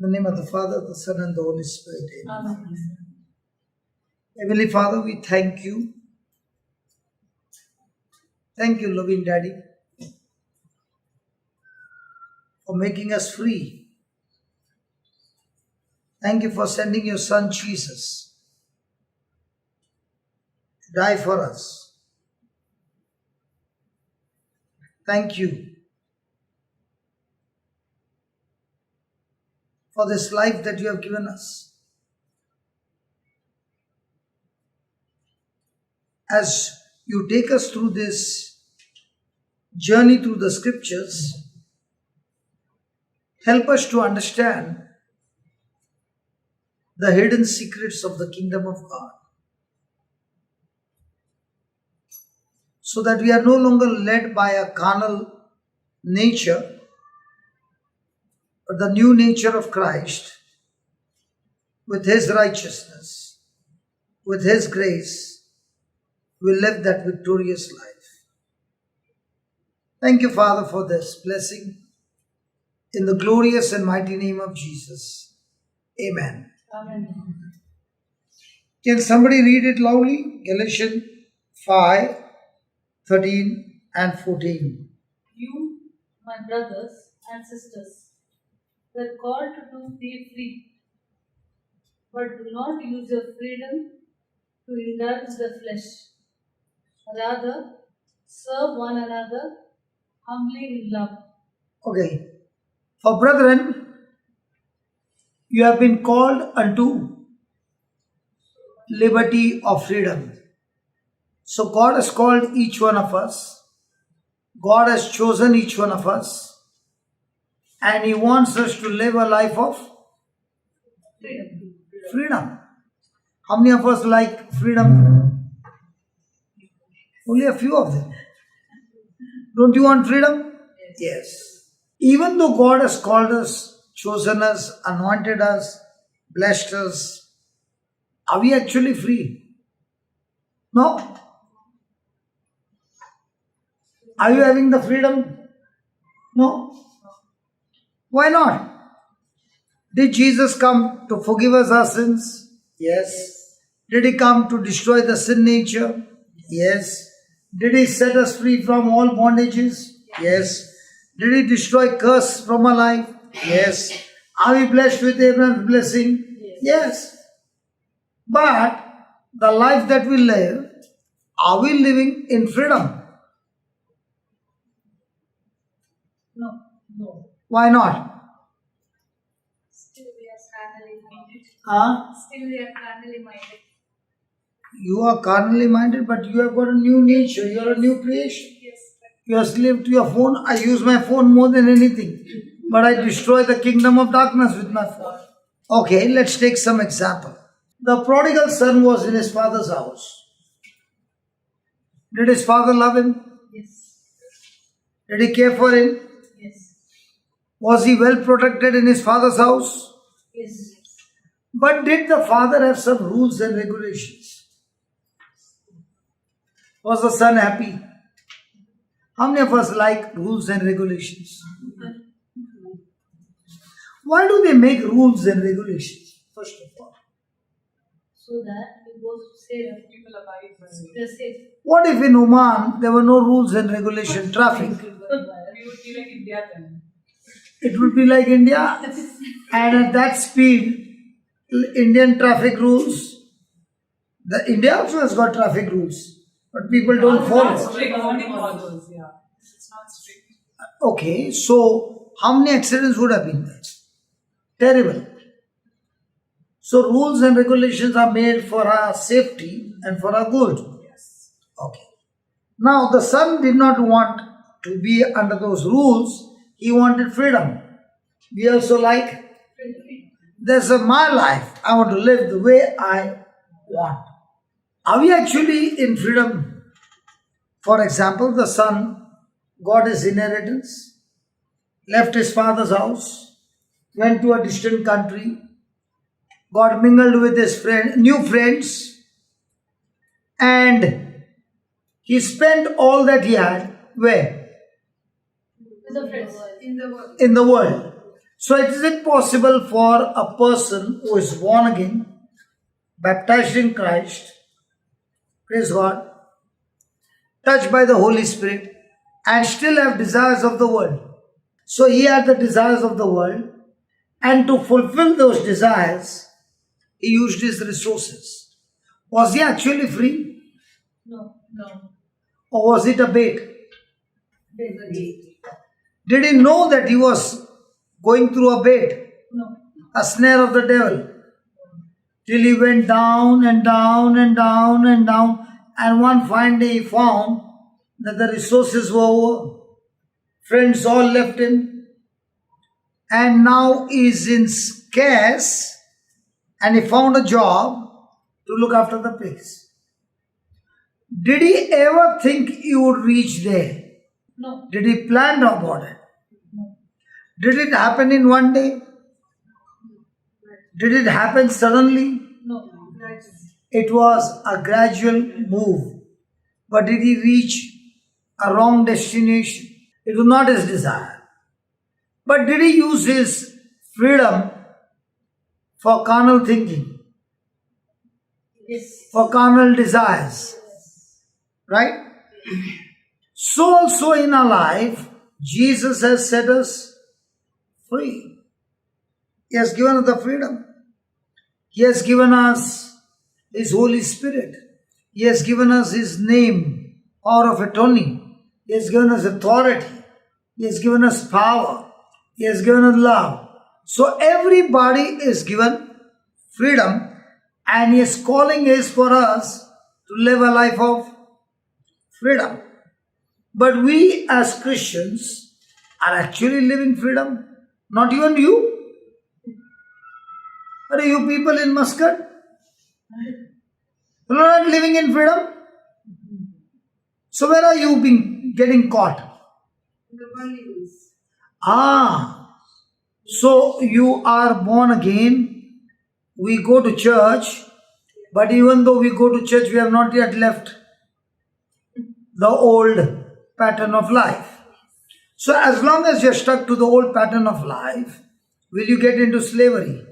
In the name of the Father, the Son, and the Holy Spirit. Amen. Amen. Heavenly Father, we thank you. Thank you, loving Daddy, for making us free. Thank you for sending your Son Jesus to die for us. Thank you for this life that you have given us. As you take us through this journey through the scriptures, help us to understand the hidden secrets of the kingdom of God, so that we are no longer led by a carnal nature, but the new nature of Christ, with His righteousness, with His grace, will live that victorious life. Thank you, Father, for this blessing. In the glorious and mighty name of Jesus. Amen. Amen. Can somebody read it loudly? Galatians 5, 13 and 14. You, my brothers and sisters, were called to be free, but do not use your freedom to indulge the flesh. Rather, serve one another humbly in love. Okay. For brethren, you have been called unto liberty of freedom. So God has called each one of us. God has chosen each one of us. And He wants us to live a life of freedom. How many of us like freedom? Only a few of them. Don't you want freedom? Yes. Even though God has called us, chosen us, anointed us, blessed us, are we actually free? No. Are you having the freedom? No. Why not? Did Jesus come to forgive us our sins? Yes. Did He come to destroy the sin nature? Yes. Did He set us free from all bondages? Yes. Did He destroy curse from our life? Yes. Are we blessed with Abraham's blessing? Yes. But the life that we live, are we living in freedom? No. Why not? Still we are carnally minded. Huh? Still we are carnally minded. You are carnally minded, but you have got a new nature. You are a new creation. Yes. You are slave to your phone. I use my phone more than anything. But I destroy the kingdom of darkness with my phone. Okay, let's take some example. The prodigal son was in his father's house. Did his father love him? Yes. Did he care for him? Yes. Was he well protected in his father's house? Yes. But did the father have some rules and regulations? Was the son happy? How many of us like rules and regulations? Why do they make rules and regulations? First of all, So that we go safe. People abide by it. They're safe. what if in Oman there were no rules and regulation, traffic? We would be like India then. It would be like India, and at that speed, Indian traffic rules. The India also has got traffic rules, but people don't follow. Strict. Only follows, yeah. It's not strict. Okay, so how many accidents would have been there? Terrible. So rules and regulations are made for our safety and for our good. Yes. Okay. Now the son did not want to be under those rules. He wanted freedom. We also like, this is my life. I want to live the way I want. Are we actually in freedom? For example, the son got his inheritance, left his father's house, went to a distant country, got mingled with his new friends, and he spent all that he had where? In the world. In the world. So is it possible for a person who is born again, baptized in Christ, praise God, touched by the Holy Spirit, and still have desires of the world? So he had the desires of the world, and to fulfill those desires, he used his resources. Was he actually free? No. Or was it a bait? Bait. Did he know that he was going through a bait, No. a snare of the devil? Till he went down and down and down and down, and one fine day he found that the resources were over. Friends all left him, and now he is in scarce, and he found a job to look after the pigs. Did he ever think he would reach there? No. Did he plan about it? No. Did it happen in one day? Did it happen suddenly? No. It was a gradual move. But did he reach a wrong destination? It was not his desire. But did he use his freedom for carnal thinking, Yes. for carnal desires? Right? So also in our life, Jesus has set us free. He has given us the freedom. He has given us His Holy Spirit. He has given us His name, power of attorney. He has given us authority. He has given us power. He has given us love. So everybody is given freedom, and His calling is for us to live a life of freedom. But we as Christians are actually living freedom. Not even you. Are you people in Muscat? You are not living in freedom? So where are you getting caught? So you are born again. We go to church, but even though we go to church, we have not yet left the old pattern of life. So as long as you're stuck to the old pattern of life, will you get into slavery?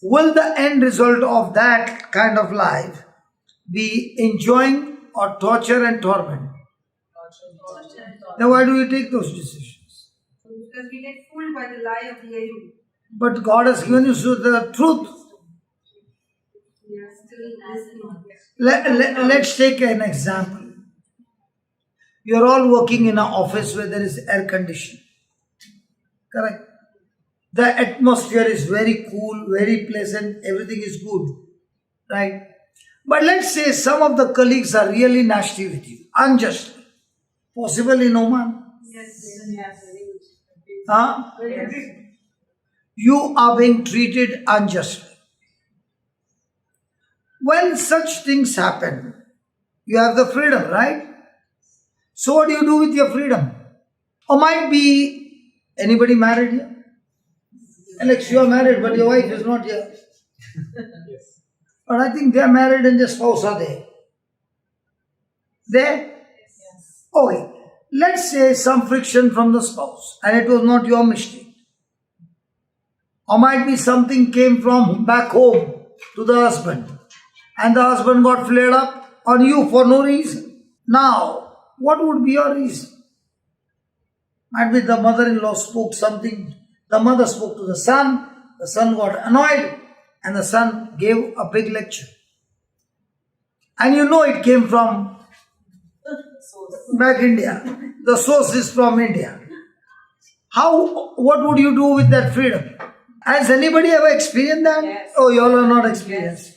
Will the end result of that kind of life be enjoying or torture and torment? Then why do you take those decisions? Because we get fooled by the lie of the enemy. But God has given you the truth. We are still listening. Let's take an example. You're all working in an office where there is air conditioning. Correct? The atmosphere is very cool, very pleasant, everything is good. Right? But let's say some of the colleagues are really nasty with you, unjustly. Possible in Oman? Yes. Huh? Yes. You are being treated unjustly. When such things happen, you have the freedom, right? So what do you do with your freedom? Or might be anybody married here? Alex, you are married, but your wife is not here. Yes. But I think they are married and their spouse are there. There? Okay. Let's say some friction from the spouse and it was not your mistake. Or might be something came from back home to the husband and the husband got flared up on you for no reason. Now, what would be your reason? Might be the mother-in-law spoke something. The mother spoke to the son got annoyed, and the son gave a big lecture. And you know it came from back India. The source is from India. What would you do with that freedom? Has anybody ever experienced that? Yes. Oh, you all are not experienced.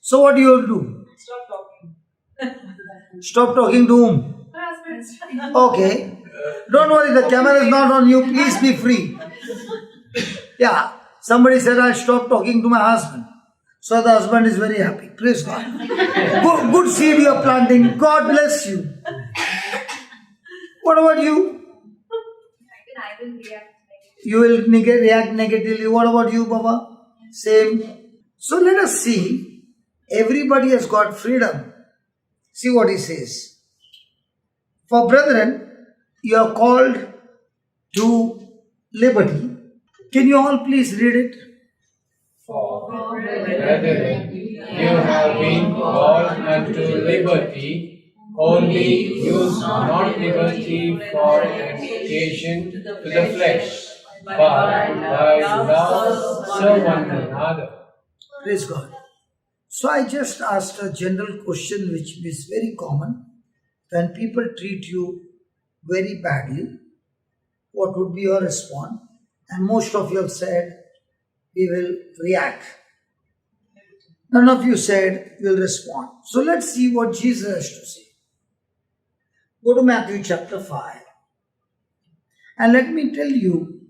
So what do you do? Stop talking. Stop talking to whom? Husbands. Okay. Don't worry, the camera is not on you. Please be free. Yeah. Somebody said, I'll stop talking to my husband. So the husband is very happy. Praise God. Good seed you are planting. God bless you. What about you? I will react. You will react negatively. What about you, Baba? Same. So let us see. Everybody has got freedom. See what he says. For brethren, you are called to liberty. Can you all please read it? For brethren, you have been called unto liberty, only use not liberty for an occasion to the flesh, but by love serve one another. Praise God. So I just asked a general question which is very common. When people treat you very badly, what would be your response? And most of you have said, we will react. None of you said, we'll respond. So let's see what Jesus has to say. Go to Matthew chapter 5. And let me tell you,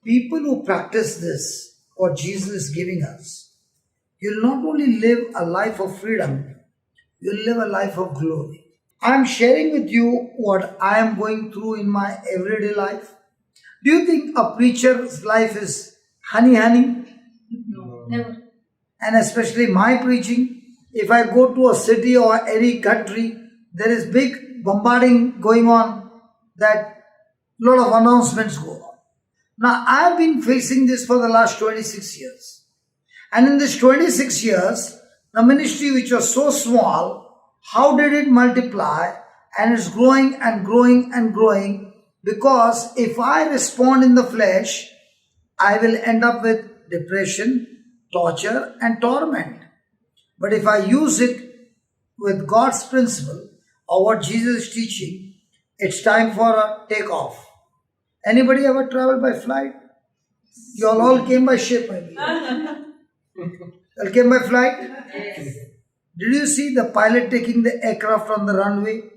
people who practice this, what Jesus is giving us, you'll not only live a life of freedom, you'll live a life of glory. I'm sharing with you what I am going through in my everyday life. Do you think a preacher's life is honey? No, never. And especially my preaching, if I go to a city or any country, there is big bombarding going on, that lot of announcements go on. Now, I have been facing this for the last 26 years. And in this 26 years, the ministry which was so small, how did it multiply? And it's growing and growing and growing, because if I respond in the flesh, I will end up with depression, torture and torment. But if I use it with God's principle or what Jesus is teaching, it's time for a takeoff. Anybody ever traveled by flight? You all came by ship, I believe. You all came by flight? Yes. Did you see the pilot taking the aircraft on the runway?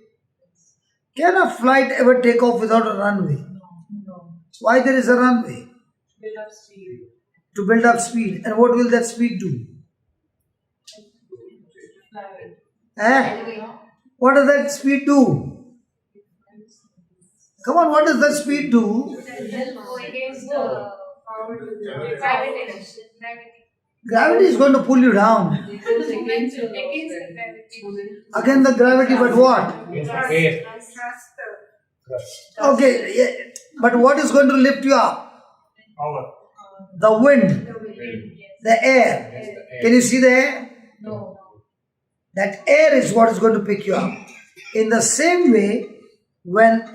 Can a flight ever take off without a runway? No. Why there is a runway? Build up speed. To build up speed. And what will that speed do? What does that speed do? Come on, what does that speed do? Go against the gravity. Gravity is going to pull you down. Against the gravity. Again the gravity, but what? Yes, air. Okay, yeah, but what is going to lift you up? Power. The wind, the air. Yes, the air. Can you see the air? No. That air is what is going to pick you up. In the same way, when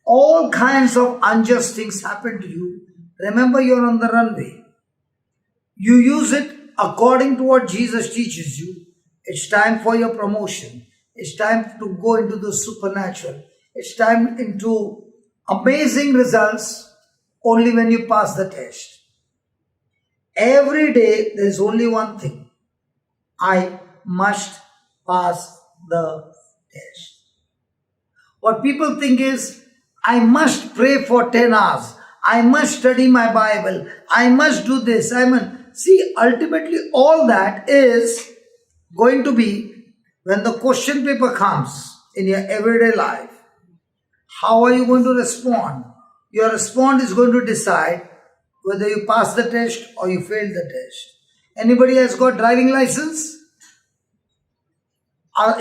all kinds of unjust things happen to you, remember you're on the runway. You use it according to what Jesus teaches you. It's time for your promotion. It's time to go into the supernatural. It's time into amazing results only when you pass the test. Every day there is only one thing. I must pass the test. What people think is, I must pray for 10 hours. I must study my Bible. I must do this. See, ultimately all that is going to be when the question paper comes in your everyday life. How are you going to respond? Your response is going to decide whether you pass the test or you fail the test. Anybody has got driving license?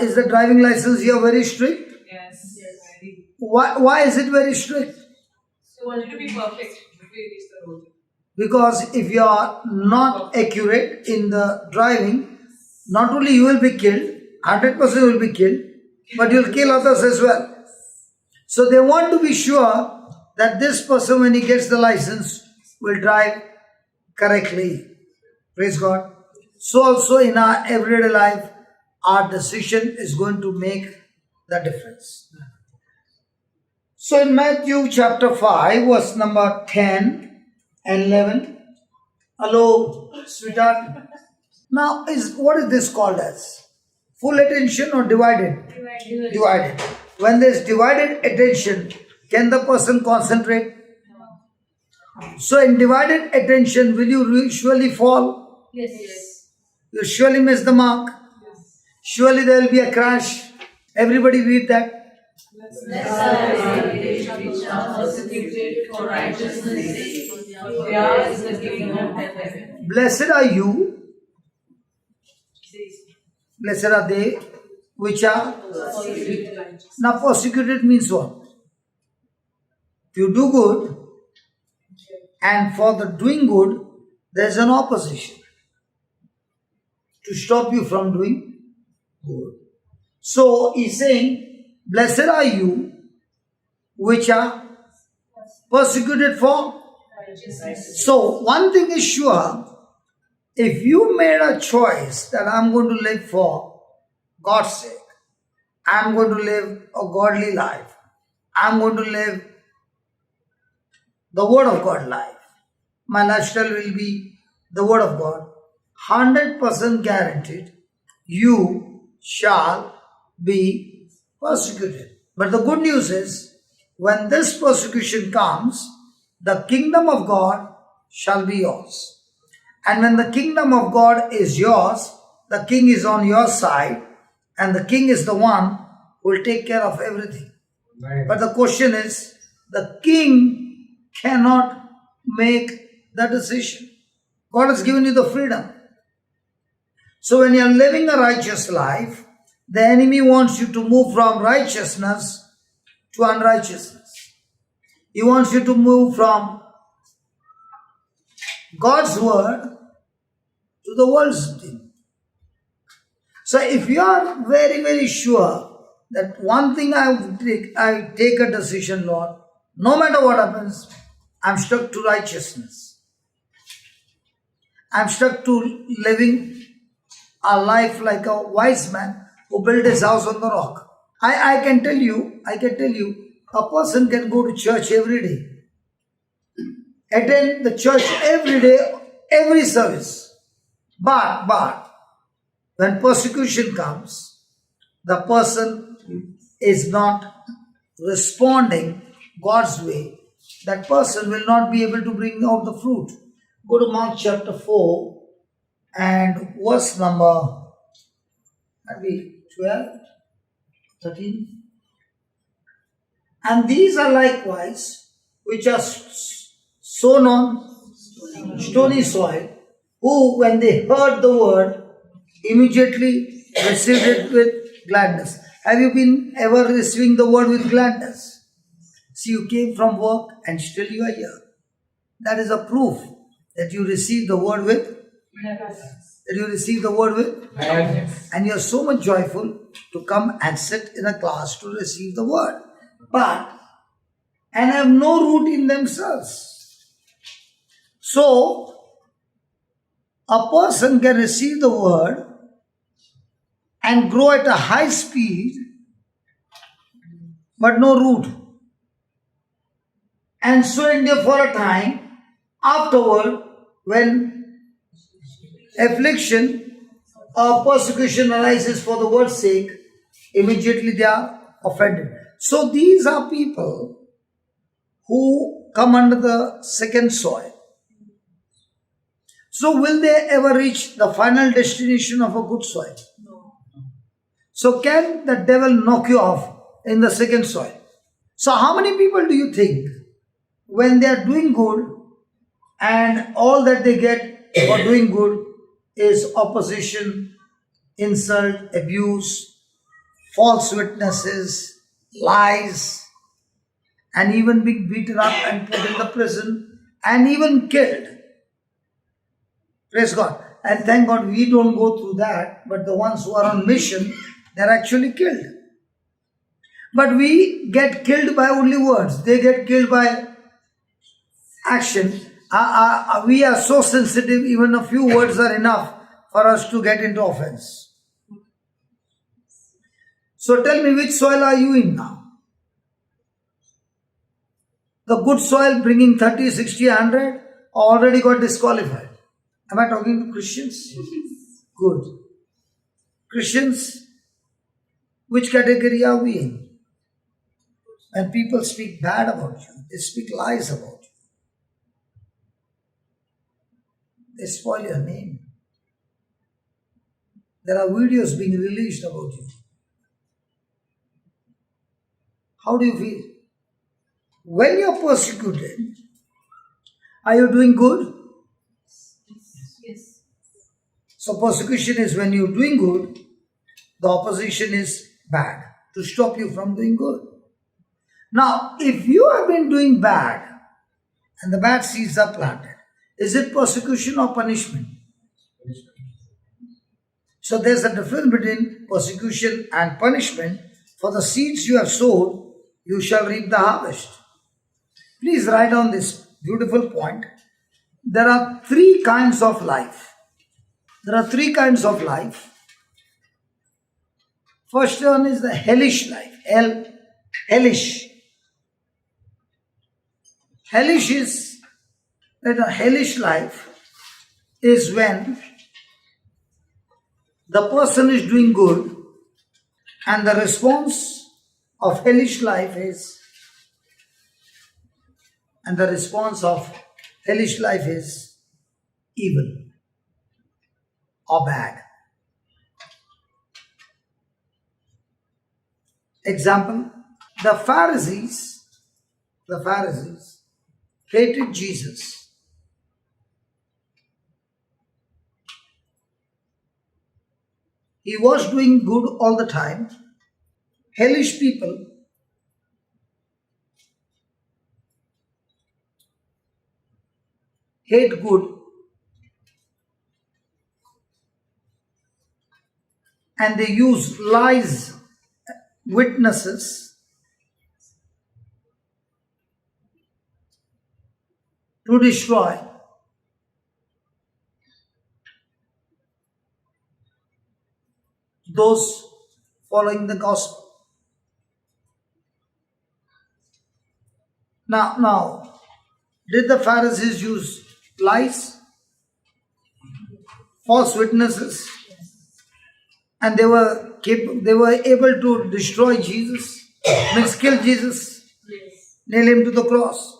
Is the driving license here very strict? Yes. Why is it very strict? So want to be perfect before you reach the road. Because if you are not accurate in the driving, not only you will be killed, 100% you will be killed, but you will kill others as well. So they want to be sure that this person, when he gets the license, will drive correctly. Praise God. So also in our everyday life, our decision is going to make the difference. So in Matthew chapter 5, verse number 10 and 11. Hello, sweetheart. Now, what is this called as? Full attention or divided? Divided. When there is divided attention, can the person concentrate? So in divided attention, will you surely fall? Yes. You surely miss the mark. Surely there will be a crash. Everybody read that. For righteousness' sake, yours is the kingdom of heaven. Blessed are you. Blessed are they which are. Now persecuted means what? If you do good, And for the doing good, there's an opposition to stop you from doing good. So he's saying, blessed are you which are persecuted for. So one thing is sure, if you made a choice that I'm going to live for God's sake, I'm going to live a godly life, I'm going to live the Word of God life, my lifestyle will be the Word of God, 100% guaranteed, you shall be persecuted. But the good news is, when this persecution comes, the kingdom of God shall be yours. And when the kingdom of God is yours, the king is on your side, and the king is the one who will take care of everything. Right. But the question is, the king cannot make the decision. God has given you the freedom. So when you are living a righteous life, the enemy wants you to move from righteousness to unrighteousness. He wants you to move from God's word to the world's thing. So if you are very, very sure that one thing I take a decision, Lord, no matter what happens, I'm stuck to righteousness. I'm stuck to living a life like a wise man who built his house on the rock. I can tell you, a person can go to church every day, attend the church every day, every service. But when persecution comes, the person is not responding God's way. That person will not be able to bring out the fruit. Go to Mark chapter 4 and verse number maybe 12, 13. And these are likewise which are sown on stony soil, who when they heard the word immediately received it with gladness. Have you been ever receiving the word with gladness? See, you came from work and still you are here. That is a proof that you received the word with Yes. and you are so much joyful to come and sit in a class to receive the word. And have no root in themselves. So, a person can receive the word and grow at a high speed, but no root. And so endure for a time. Afterward, when affliction or persecution arises for the word's sake, immediately they are offended. So these are people who come under the second soil. So will they ever reach the final destination of a good soil? No. So can the devil knock you off in the second soil? So how many people do you think, when they are doing good and all that they get for doing good is opposition, insult, abuse, false witnesses, lies, and even being beaten up and put in the prison and even killed? Praise God. And thank God we don't go through that, but the ones who are on mission, they're actually killed. But we get killed by only words. They get killed by action. We are so sensitive, even a few words are enough for us to get into offense. So tell me, which soil are you in now? The good soil bringing 30, 60, 100 already got disqualified. Am I talking to Christians? Good. Christians, which category are we in? When people speak bad about you, they speak lies about you, they spoil your name. There are videos being released about you. How do you feel? When you are persecuted, are you doing good? Yes. So persecution is when you're doing good, the opposition is bad to stop you from doing good. Now, if you have been doing bad and the bad seeds are planted. Is it persecution or punishment? So there's a difference between persecution and punishment. For the seeds you have sowed, you shall reap the harvest. Please write down this beautiful point. There are three kinds of life. There are three kinds of life. First one is the hellish life. Hellish. Hellish is that a hellish life is when the person is doing good and the response of hellish life is evil or bad. Example, the Pharisees hated Jesus. He was doing good all the time. Hellish people hate good and they use lies, witnesses to destroy those following the gospel. Now, did the Pharisees use lies, false witnesses, and they were able to destroy Jesus, means kill Jesus, Yes. nail him to the cross?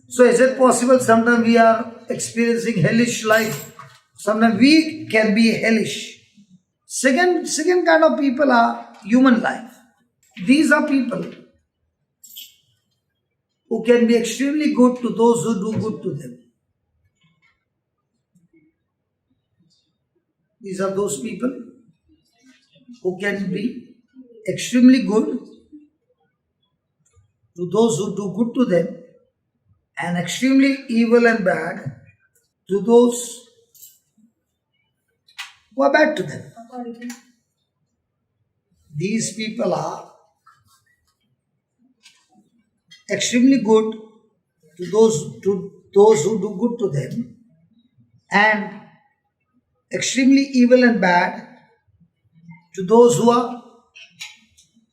So is it possible sometimes we are experiencing hellish life? Sometimes we can be hellish. Second kind of people are human life. These are people who can be extremely good to those who do good to them. These are those people who can be extremely good to those who do good to them and extremely evil and bad to those who are bad to them. These people are extremely good to those who do good to them and extremely evil and bad to those who are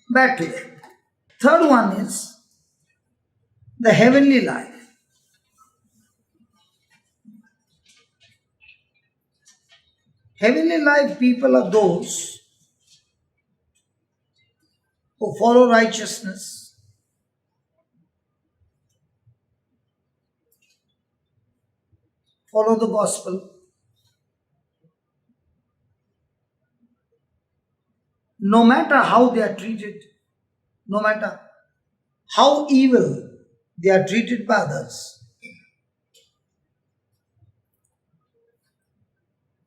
bad to them. Third one is the heavenly life. Heavenly life people are those who follow righteousness, follow the gospel, no matter how they are treated, no matter how evil they are treated by others,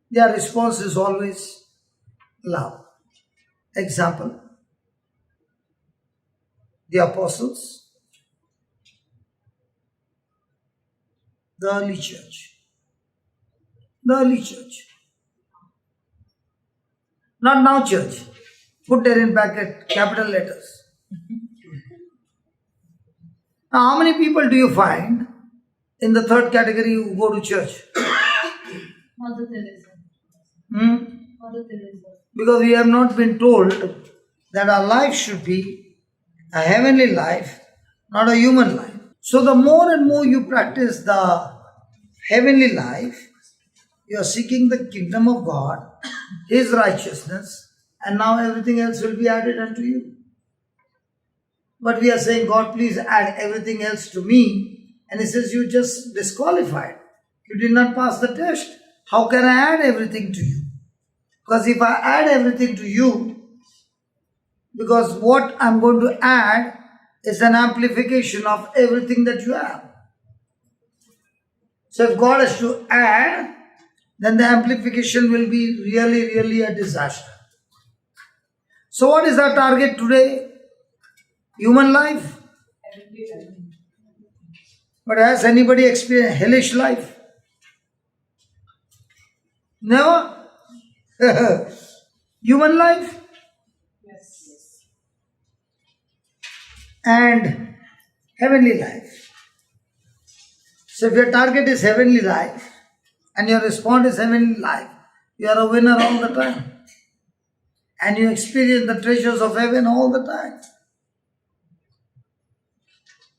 their response is always love. Example, the apostles, the early church. Not now church. Put there in bracket capital letters. Now, how many people do you find in the third category who go to church? Mother Teresa. Mother Teresa. Because we have not been told that our life should be a heavenly life, not a human life. So the more and more you practice the heavenly life, you are seeking the kingdom of God, His righteousness, and now everything else will be added unto you. But we are saying, God, please add everything else to me. And He says, you just disqualified. You did not pass the test. How can I add everything to you? Because if I add everything to you, because what I'm going to add is an amplification of everything that you have. So if God has to add, then the amplification will be really a disaster. So what is our target today? Human life? But has anybody experienced hellish life? Never. Human life Yes. and heavenly life. So if your target is heavenly life and your response is heavenly life, you are a winner all the time. And you experience the treasures of heaven all the time.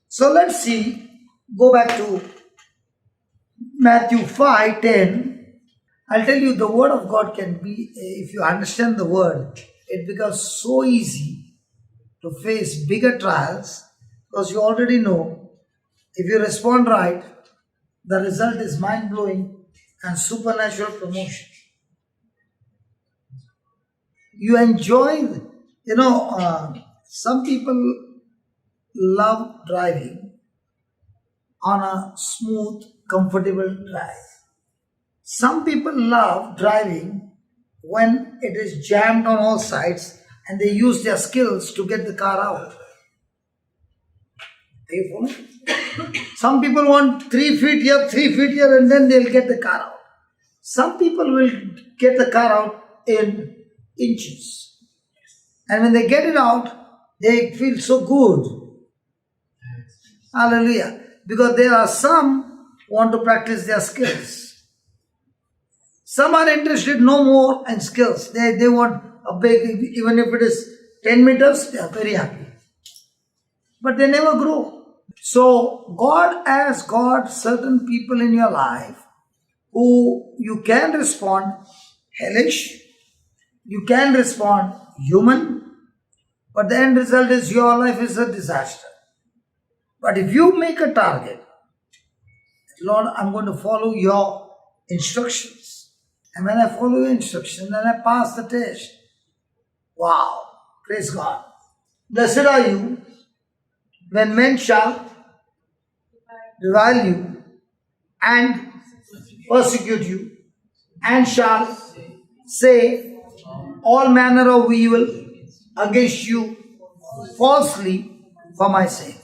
So let's see, go back to Matthew 5:10. I'll tell you, the word of God can be, if you understand the word, it becomes so easy to face bigger trials because you already know if you respond right, the result is mind blowing and supernatural promotion. You enjoy, some people love driving on a smooth, comfortable drive. Some people love driving when it is jammed on all sides and they use their skills to get the car out. Are you following? Some people want 3 feet here, 3 feet here, and then they'll get the car out. Some people will get the car out in inches. And when they get it out, they feel so good. Hallelujah. Because there are some who want to practice their skills. Some are interested no more in skills. They want a big, even if it is 10 meters, they are very happy. But they never grow. So God has got certain people in your life who you can respond hellish, you can respond human, but the end result is your life is a disaster. But if you make a target, Lord, I'm going to follow your instructions. And when I follow your instructions, then I pass the test. Wow, praise God. Blessed are you when men shall revile you and persecute you and shall say all manner of evil against you falsely for my sake.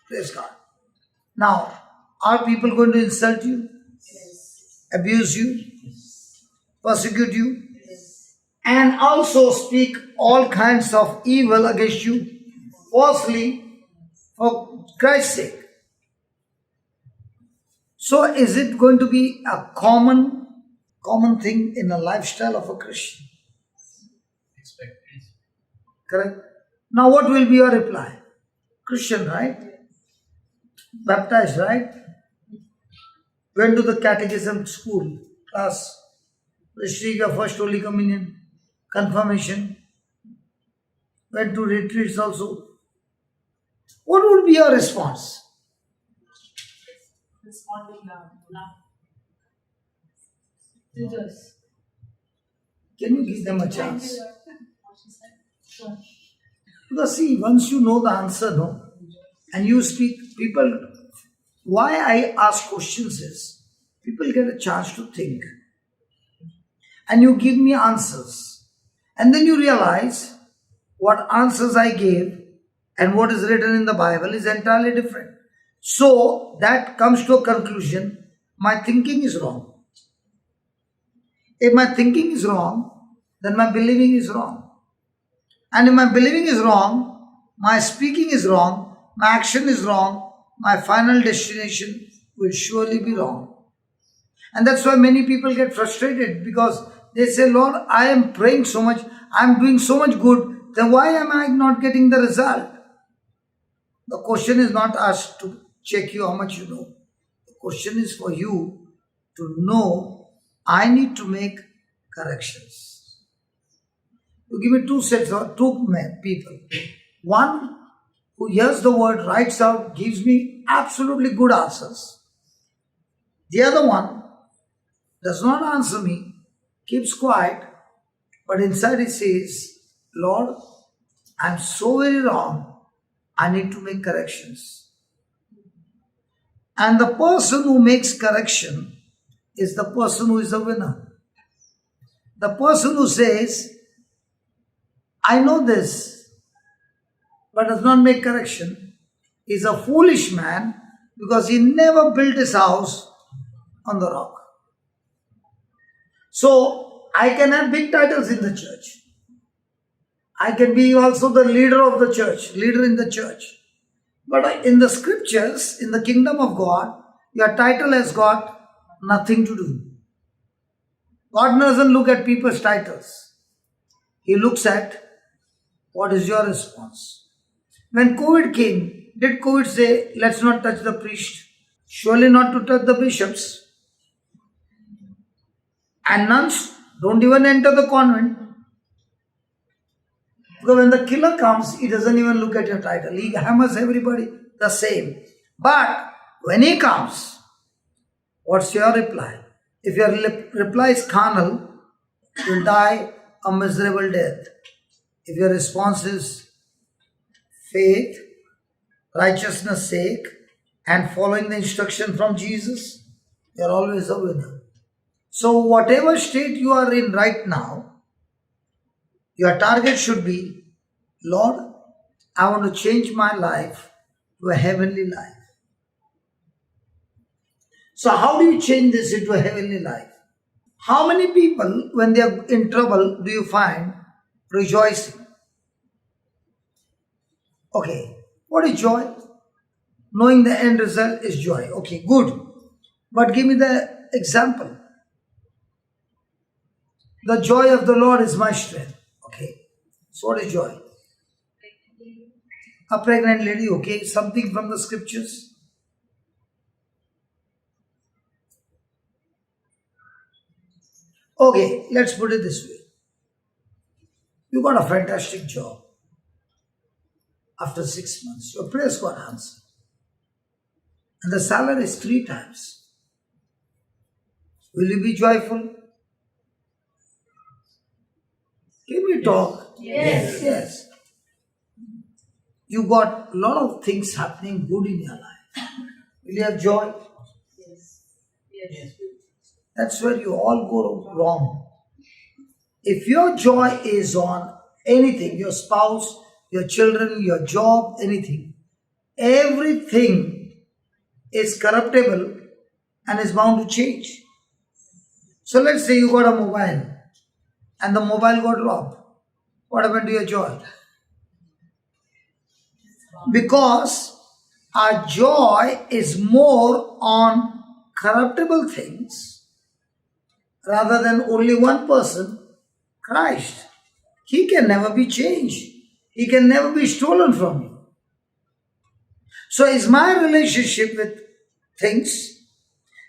Praise God. Now, are people going to insult you, abuse you, persecute you, and also speak all kinds of evil against you falsely for Christ's sake? So is it going to be a common thing in the lifestyle of a Christian? Correct? Now what will be your reply? Christian, right? Baptized, right? Went to the catechism school, class, received your first Holy Communion, confirmation, went to retreats also. What would be your response? Responding now. Jesus. Can you give them a chance? What she said. Sure. Because see, once you know the answer, no, and you speak, people, why I ask questions is, people get a chance to think. And you give me answers. And then you realize what answers I gave and what is written in the Bible is entirely different. So that comes to a conclusion, my thinking is wrong. If my thinking is wrong, then my believing is wrong. And if my believing is wrong, my speaking is wrong, my action is wrong, my final destination will surely be wrong. And that's why many people get frustrated because they say, Lord, I am praying so much, I am doing so much good, then why am I not getting the result? The question is not asked to check you how much you know. The question is for you to know I need to make corrections. You give me two sets of two people. One who hears the word, writes out, gives me absolutely good answers. The other one does not answer me, keeps quiet, but inside he says, Lord, I'm so very wrong, I need to make corrections. And the person who makes correction is the person who is a winner. The person who says, I know this, but does not make correction, is a foolish man because he never built his house on the rock. So I can have big titles in the church. I can be also the leader of the church, leader in the church. But in the scriptures, in the kingdom of God, your title has got nothing to do. God doesn't look at people's titles. He looks at what is your response. When COVID came, did COVID say, let's not touch the priest? Surely not to touch the bishops. And nuns, don't even enter the convent. Because when the killer comes, he doesn't even look at your title. He hammers everybody the same. But when he comes, what's your reply? If your reply is carnal, you'll die a miserable death. If your response is faith, righteousness' sake, and following the instruction from Jesus, you're always a winner. So whatever state you are in right now, your target should be, Lord, I want to change my life to a heavenly life. So how do you change this into a heavenly life? How many people, when they are in trouble, do you find rejoicing? Okay, what is joy? Knowing the end result is joy. Okay, good. But give me the example. The joy of the Lord is my strength. Okay, so what is joy? A pregnant lady, okay, something from the scriptures. Okay, let's put it this way. You got a fantastic job. After 6 months, your prayers got answered. And the salary is 3 times. Will you be joyful? Can we talk? Yes. Yes. You got a lot of things happening good in your life. Will you have joy? Yes. Yes. That's where you all go wrong. If your joy is on anything, your spouse, your children, your job, anything, everything is corruptible and is bound to change. So let's say you got a mobile and the mobile got robbed. What happened to your joy? Because our joy is more on corruptible things rather than only one person, Christ. He can never be changed. He can never be stolen from you. So is my relationship with things,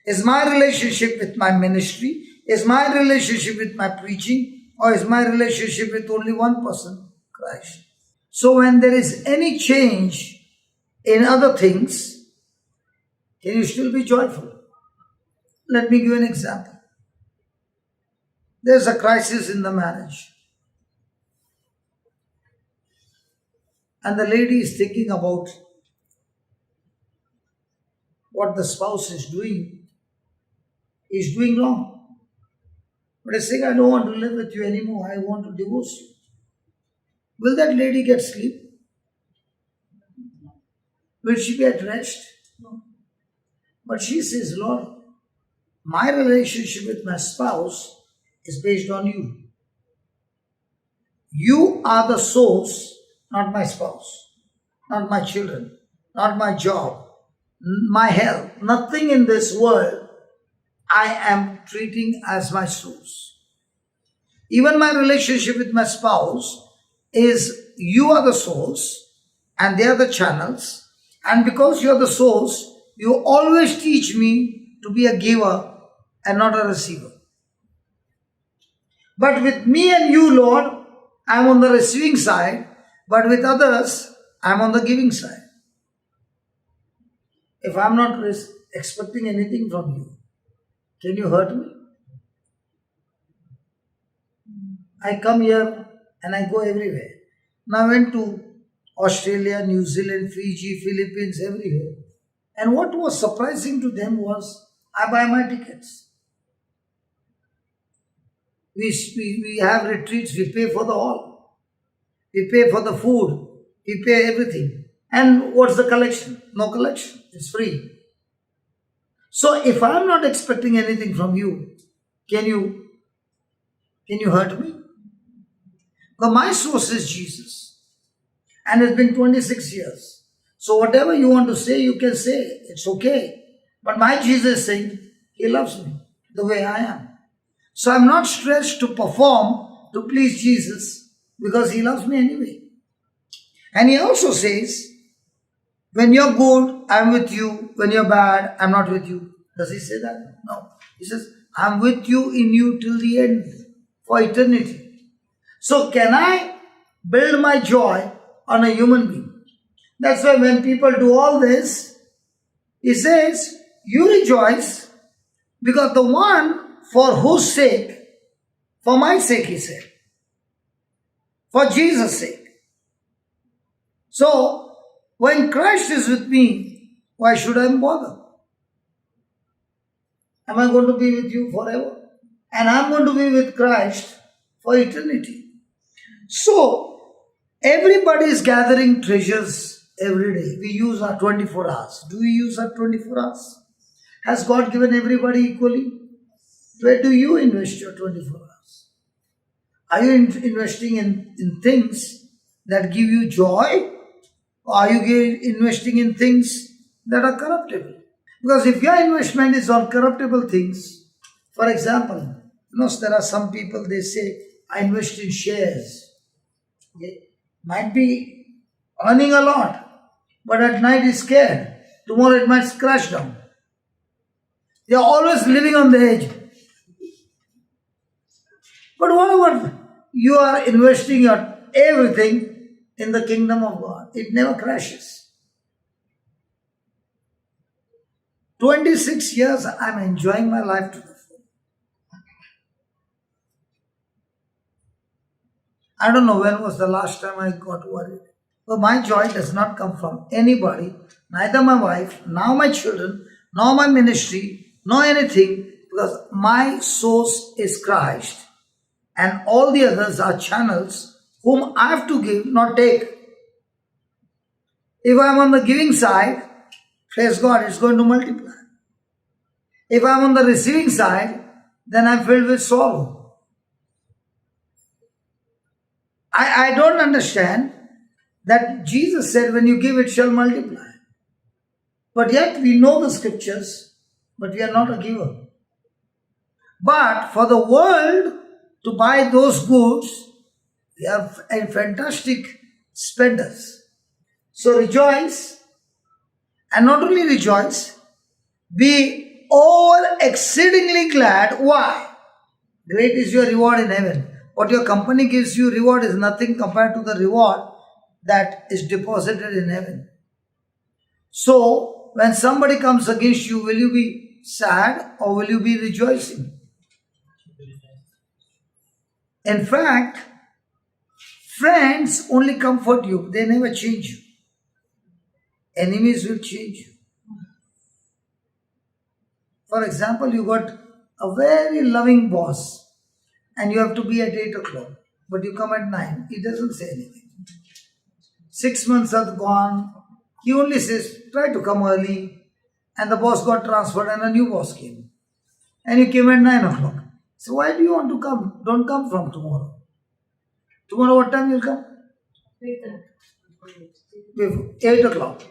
is my relationship with my ministry, is my relationship with my preaching, or is my relationship with only one person, Christ? So when there is any change in other things, can you still be joyful? Let me give you an example. There's a crisis in the marriage. And the lady is thinking about what the spouse is doing wrong. But is saying, I don't want to live with you anymore. I want to divorce you. Will that lady get sleep? Will she be at rest? No. But she says, Lord, my relationship with my spouse is based on you. You are the source, not my spouse, not my children, not my job, my health. Nothing in this world I am treating as my source. Even my relationship with my spouse is you are the source and they are the channels. And because you are the source, you always teach me to be a giver and not a receiver. But with me and you, Lord, I am on the receiving side, but with others, I am on the giving side. If I am not expecting anything from you, can you hurt me? I come here and I go everywhere. Now I went to Australia, New Zealand, Fiji, Philippines, everywhere. And what was surprising to them was, I buy my tickets. We have retreats, we pay for the hall. We pay for the food. We pay everything. And what's the collection? No collection. It's free. So if I'm not expecting anything from you, can you hurt me? But my source is Jesus. And it's been 26 years. So whatever you want to say, you can say. It's okay. But my Jesus is saying, He loves me the way I am. So I'm not stressed to perform to please Jesus because He loves me anyway. And He also says, when you're good, I'm with you. When you're bad, I'm not with you. Does He say that? No. He says, I'm with you in you till the end, for eternity. So can I build my joy on a human being? That's why when people do all this, He says, you rejoice because the one for whose sake, for my sake, He said, for Jesus' sake. So, when Christ is with me, why should I bother? Am I going to be with you forever? And I'm going to be with Christ for eternity. So, everybody is gathering treasures every day. We use our 24 hours. Do we use our 24 hours? Has God given everybody equally? Where do you invest your 24 hours? Are you investing in things that give you joy? Or are you investing in things that are corruptible? Because if your investment is on corruptible things, for example, there are some people, they say, I invest in shares. They might be earning a lot, but at night is scared. Tomorrow it might crash down. They are always living on the edge. But what about you are investing your everything in the kingdom of God? It never crashes. 26 years I'm enjoying my life to the full. I don't know when was the last time I got worried. But my joy does not come from anybody, neither my wife, nor my children, nor my ministry, nor anything, because my source is Christ. And all the others are channels whom I have to give, not take. If I'm on the giving side, praise God, it's going to multiply. If I'm on the receiving side, then I'm filled with sorrow. I don't understand that Jesus said, when you give, it shall multiply. But yet we know the scriptures, but we are not a giver. But for the world to buy those goods, they are fantastic spenders. So rejoice, and not only rejoice, be over exceedingly glad. Why? Great is your reward in heaven. What your company gives you reward is nothing compared to the reward that is deposited in heaven. So, when somebody comes against you, will you be sad or will you be rejoicing? In fact, friends only comfort you, they never change you. Enemies will change you. For example, you got a very loving boss and you have to be at 8 o'clock, but you come at 9. He doesn't say anything. 6 months have gone. He only says, try to come early. And the boss got transferred and a new boss came. And you came at 9 o'clock. So why do you want to come? Don't come from tomorrow. Tomorrow what time you'll come? 8 o'clock.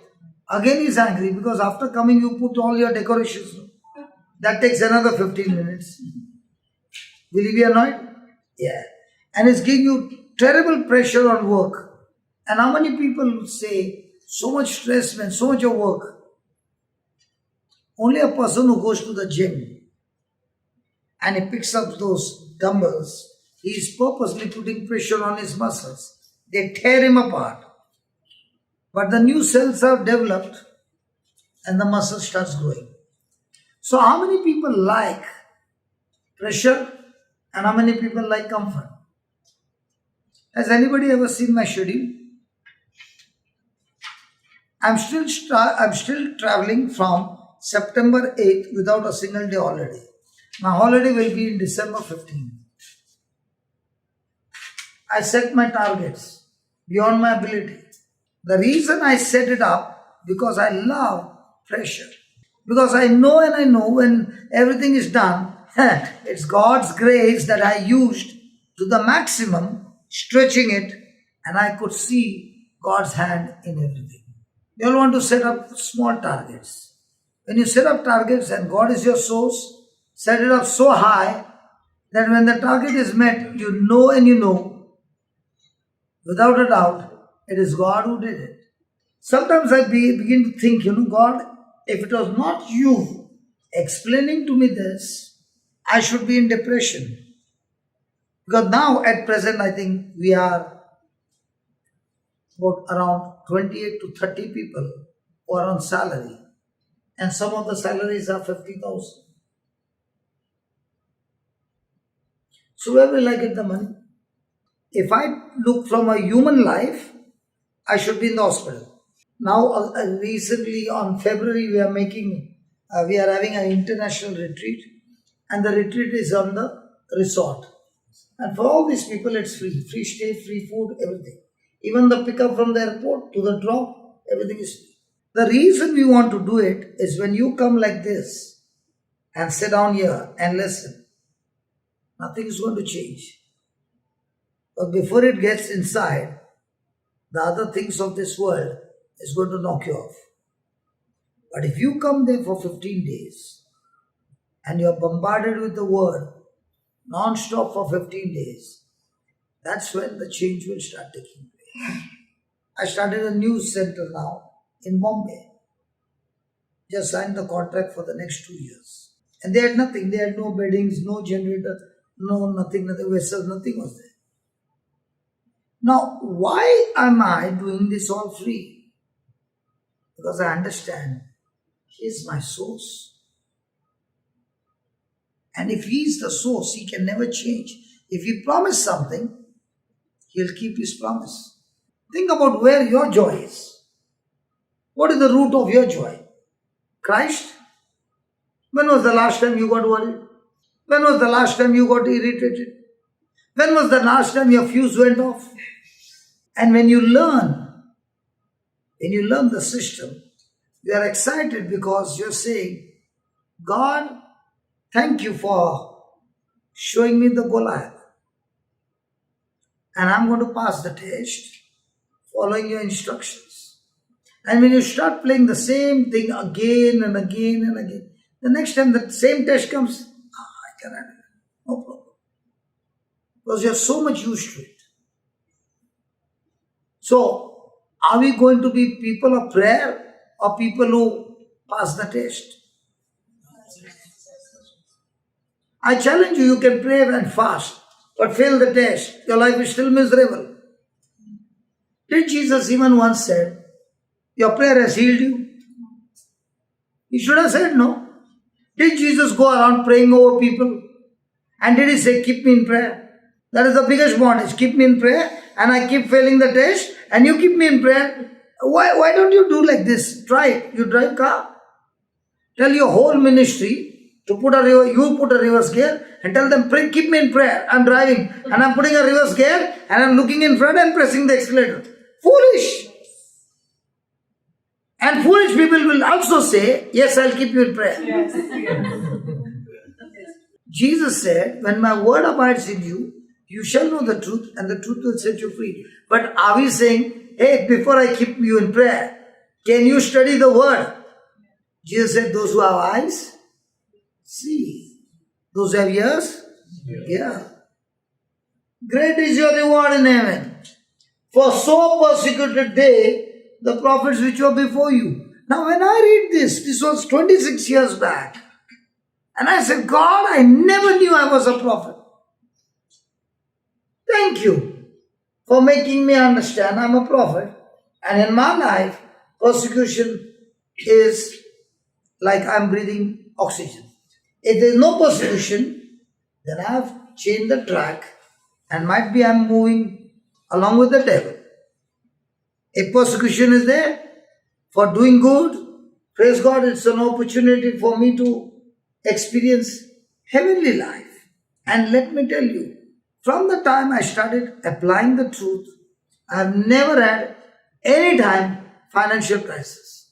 Again he's angry because after coming you put all your decorations. That takes another 15 minutes. Will you be annoyed? Yeah. And it's giving you terrible pressure on work. And how many people say, so much stress, man, so much of work. Only a person who goes to the gym and he picks up those dumbbells, he is purposely putting pressure on his muscles. They tear him apart. But the new cells are developed and the muscle starts growing. So how many people like pressure and how many people like comfort? Has anybody ever seen my schedule? I'm still traveling from September 8th without a single day holiday. My holiday will be in December 15th. I set my targets beyond my ability. The reason I set it up, because I love pressure. Because I know and I know when everything is done, it's God's grace that I used to the maximum, stretching it, and I could see God's hand in everything. You all want to set up small targets. When you set up targets and God is your source, set it up so high that when the target is met, you know and you know, without a doubt, it is God who did it. Sometimes I begin to think, God, if it was not you explaining to me this, I should be in depression. Because now at present, I think we are about around 28 to 30 people who are on salary. And some of the salaries are 50,000. So where will I get the money? If I look from a human life, I should be in the hospital. Now, recently on February, we are having an international retreat, and the retreat is on the resort. And for all these people, it's free stay, free food, everything. Even the pickup from the airport to the drop, everything is free. The reason we want to do it is when you come like this and sit down here and listen, nothing is going to change. But before it gets inside, the other things of this world is going to knock you off. But if you come there for 15 days and you are bombarded with the word non-stop for 15 days, that's when the change will start taking place. I started a news center now in Bombay. Just signed the contract for the next 2 years. And they had nothing. They had no beddings, no generator, nothing, vessels, nothing was there. Now, why am I doing this all free? Because I understand He is my source. And if He is the source, He can never change. If He promised something, He'll keep His promise. Think about where your joy is. What is the root of your joy? Christ? When was the last time you got worried? When was the last time you got irritated? When was the last time your fuse went off? And when you learn the system, you are excited because you're saying, God, thank you for showing me the Goliath. And I'm going to pass the test following your instructions. And when you start playing the same thing again and again and again, the next time the same test comes, I cannot do it. No problem. Because you're so much used to it. So, are we going to be people of prayer or people who pass the test? I challenge you, you can pray and fast, but fail the test. Your life is still miserable. Did Jesus even once said, your prayer has healed you? He should have said no. Did Jesus go around praying over people? And did He say, keep me in prayer? That is the biggest bondage. Keep me in prayer and I keep failing the test and you keep me in prayer. Why don't you do like this? Try it. You drive car. Tell your whole ministry to put you put a reverse gear and tell them, pray, keep me in prayer. I'm driving and I'm putting a reverse gear and I'm looking in front and pressing the accelerator. Foolish. And foolish people will also say, yes, I'll keep you in prayer. Yes. Jesus said, when my word abides in you, you shall know the truth and the truth will set you free. But are we saying, hey, before I keep you in prayer, can you study the word? Jesus said, those who have eyes, see. Those who have ears, hear. Great is your reward in heaven. For so persecuted they, the prophets which were before you. Now when I read this was 26 years back. And I said, God, I never knew I was a prophet. Thank you for making me understand I'm a prophet. And in my life, persecution is like I'm breathing oxygen. If there is no persecution, then I have changed the track and might be I'm moving along with the devil. If persecution is there for doing good, praise God, it's an opportunity for me to experience heavenly life. And let me tell you, from the time I started applying the truth, I have never had any time financial crisis.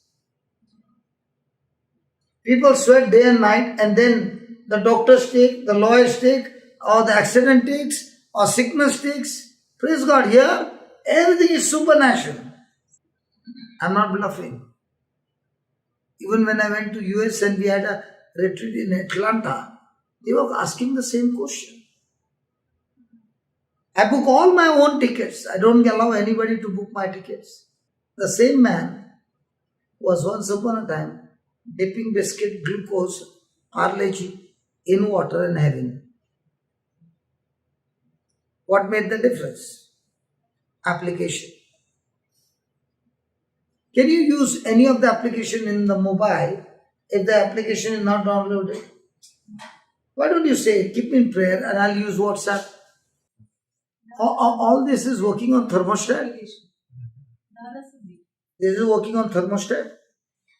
People sweat day and night, and then the doctors take, the lawyers take, or the accident takes, or sickness takes. Praise God, here everything is supernatural. I'm not bluffing. Even when I went to US and we had a retreat in Atlanta, they were asking the same question. I book all my own tickets. I don't allow anybody to book my tickets. The same man was once upon a time dipping biscuit, glucose, Parle-G in water and having. What made the difference? Application. Can you use any of the application in the mobile if the application is not downloaded? Why don't you say, keep me in prayer and I'll use WhatsApp? All this is working on thermostat. This is working on thermostat,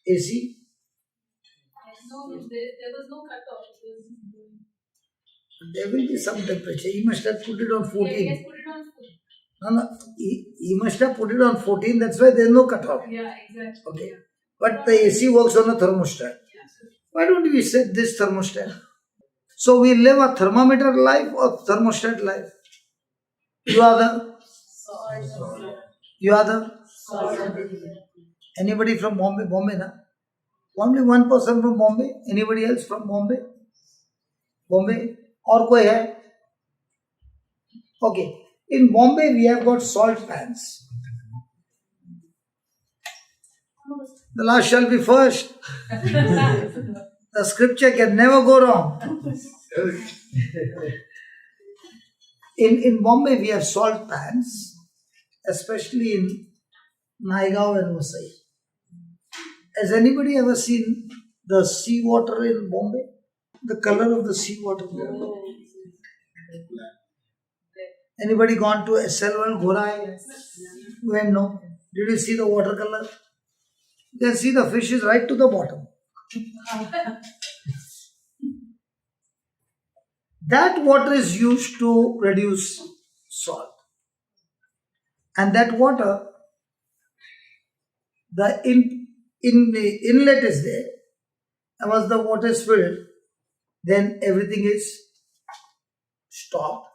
AC. No, there was no cutoff. It was There will be some temperature. He must have put it on 14. Yes, put it on food. No, he must have put it on 14. That's why there is no cutoff. Yeah, exactly. Okay. But the AC works on a thermostat. Why don't we set this thermostat? So we live a thermometer life or thermostat life? You are the anybody from Bombay? Bombay, na? Only one person from Bombay. Anybody else from Bombay? Bombay? Or koi hai? Okay. In Bombay, we have got salt pans. The last shall be first. The scripture can never go wrong. In Bombay, we have salt pans, especially in Naigaon and Vasai. Has anybody ever seen the sea water in Bombay? The color of the sea water. Anybody gone to SL World, Gorai? When no? Did you see the water color? You can see the fish is right to the bottom. That water is used to reduce salt. And that water, the inlet is there. And once the water is filled, then everything is stopped.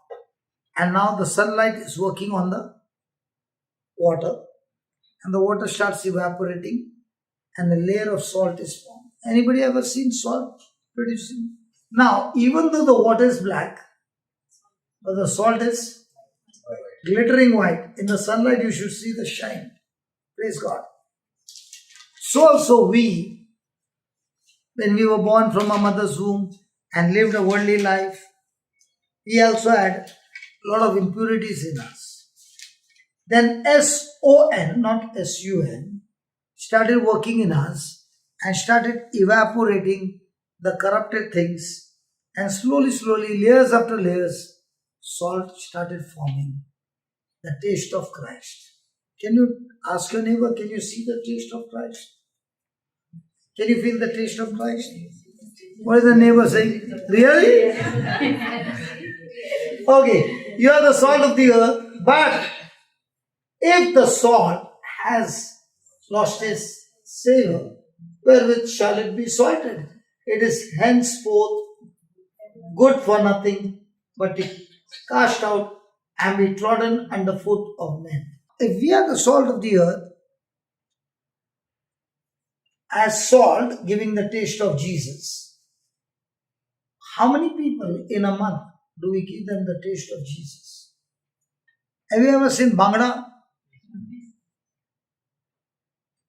And now the sunlight is working on the water. And the water starts evaporating. And a layer of salt is formed. Anybody ever seen salt producing? Now, even though the water is black, but the salt is glittering white. In the sunlight, you should see the shine. Praise God. So also we, when we were born from our mother's womb and lived a worldly life, we also had a lot of impurities in us. Then SON, not SUN, started working in us and started evaporating the corrupted things, and slowly, layers after layers, salt started forming. The taste of Christ. Can you ask your neighbor, can you see the taste of Christ? Can you feel the taste of Christ? What is the neighbor saying? Really? Okay, you are the salt of the earth, but if the salt has lost its savor, wherewith shall it be salted? It is henceforth good for nothing, but to cast out and be trodden underfoot of men. If we are the salt of the earth, as salt giving the taste of Jesus, how many people in a month do we give them the taste of Jesus? Have you ever seen Bangda?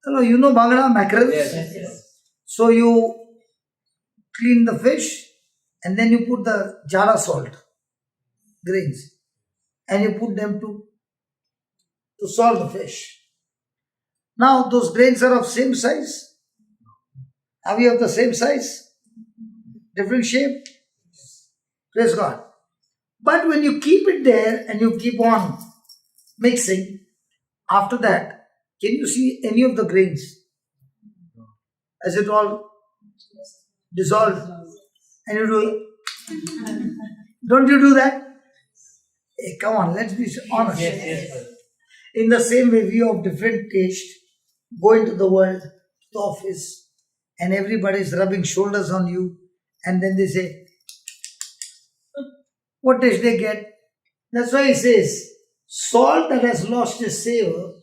Hello, you know Bangda, mackerels? Yes. So you clean the fish and then you put the jara salt, grains, and you put them to salt the fish. Now those grains are of same size. Are we of the same size? Different shape? Praise God. But when you keep it there and you keep on mixing, after that, can you see any of the grains? As it all dissolved? And you do, don't you do that? Hey, come on, let's be honest. Yes. In the same way, we have different taste, go into the world, to the office, and everybody is rubbing shoulders on you, and then they say, what taste they get? That's why he says, salt that has lost its savor,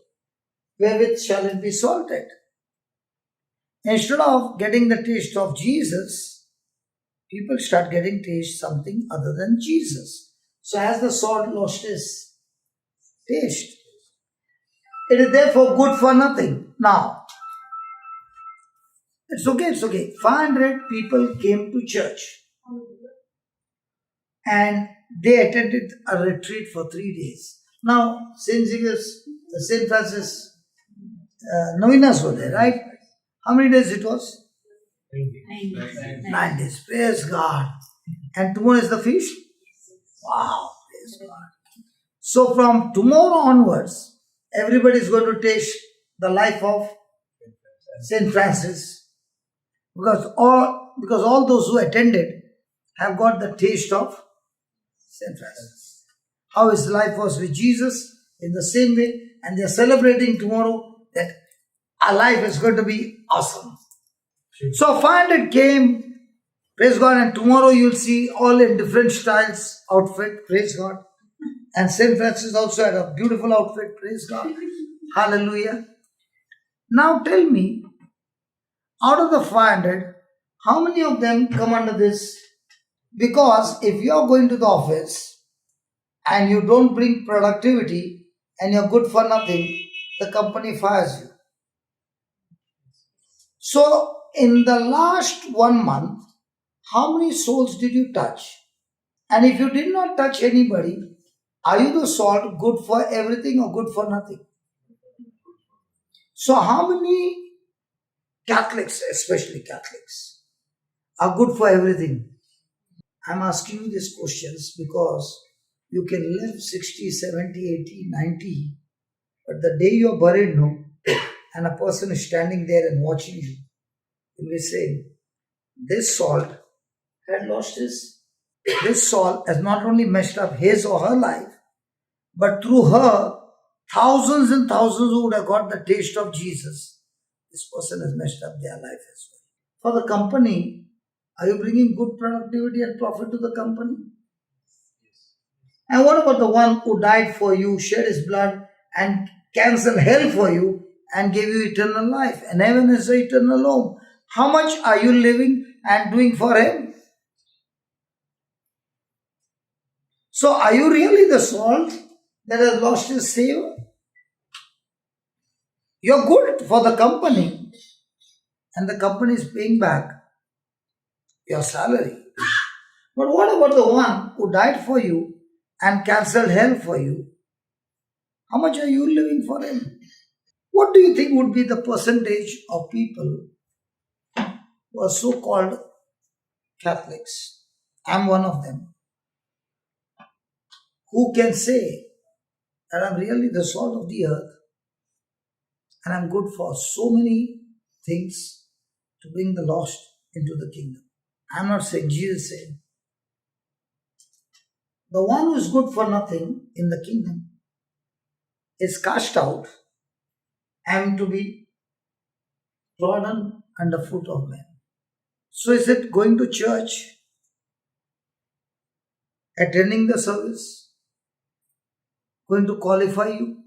wherewith shall it be salted? Instead of getting the taste of Jesus, people start getting taste something other than Jesus. So has the salt lost its taste? It is therefore good for nothing. Now, it's okay. 500 people came to church and they attended a retreat for 3 days. Now, St. Francis novenas were there, right? How many days it was? 9 days. Praise God. And tomorrow is the feast? Wow, praise God. So from tomorrow onwards, everybody is going to taste the life of St. Francis, because all those who attended have got the taste of St. Francis. How his life was with Jesus in the same way, and they are celebrating tomorrow that our life is going to be awesome. So 500 came, praise God, and tomorrow you'll see all in different styles, outfit, praise God. And St. Francis also had a beautiful outfit, praise God. Hallelujah. Now tell me, out of the 500, how many of them come under this? Because if you are going to the office and you don't bring productivity and you're good for nothing, the company fires you. So in the last 1 month, how many souls did you touch? And if you did not touch anybody, are you the salt good for everything or good for nothing? So how many Catholics, especially Catholics, are good for everything? I'm asking you these questions because you can live 60, 70, 80, 90, but the day you're buried, no, and a person is standing there and watching you, will be saying, this salt had lost this salt has not only messed up his or her life, but through her, thousands and thousands who would have got the taste of Jesus, this person has messed up their life as well. For the company, are you bringing good productivity and profit to the company? And what about the one who died for you, shed his blood, and canceled hell for you, and gave you eternal life? And heaven is the eternal home. How much are you living and doing for him? So are you really the salt that has lost its savor? You're good for the company, and the company is paying back your salary. But what about the one who died for you and cancelled hell for you? How much are you living for him? What do you think would be the percentage of people who are so-called Catholics? I'm one of them. Who can say that I'm really the salt of the earth and I'm good for so many things to bring the lost into the kingdom? I'm not saying, Jesus said, the one who is good for nothing in the kingdom is cast out and to be trodden underfoot of men. So is it going to church, attending the service, going to qualify you?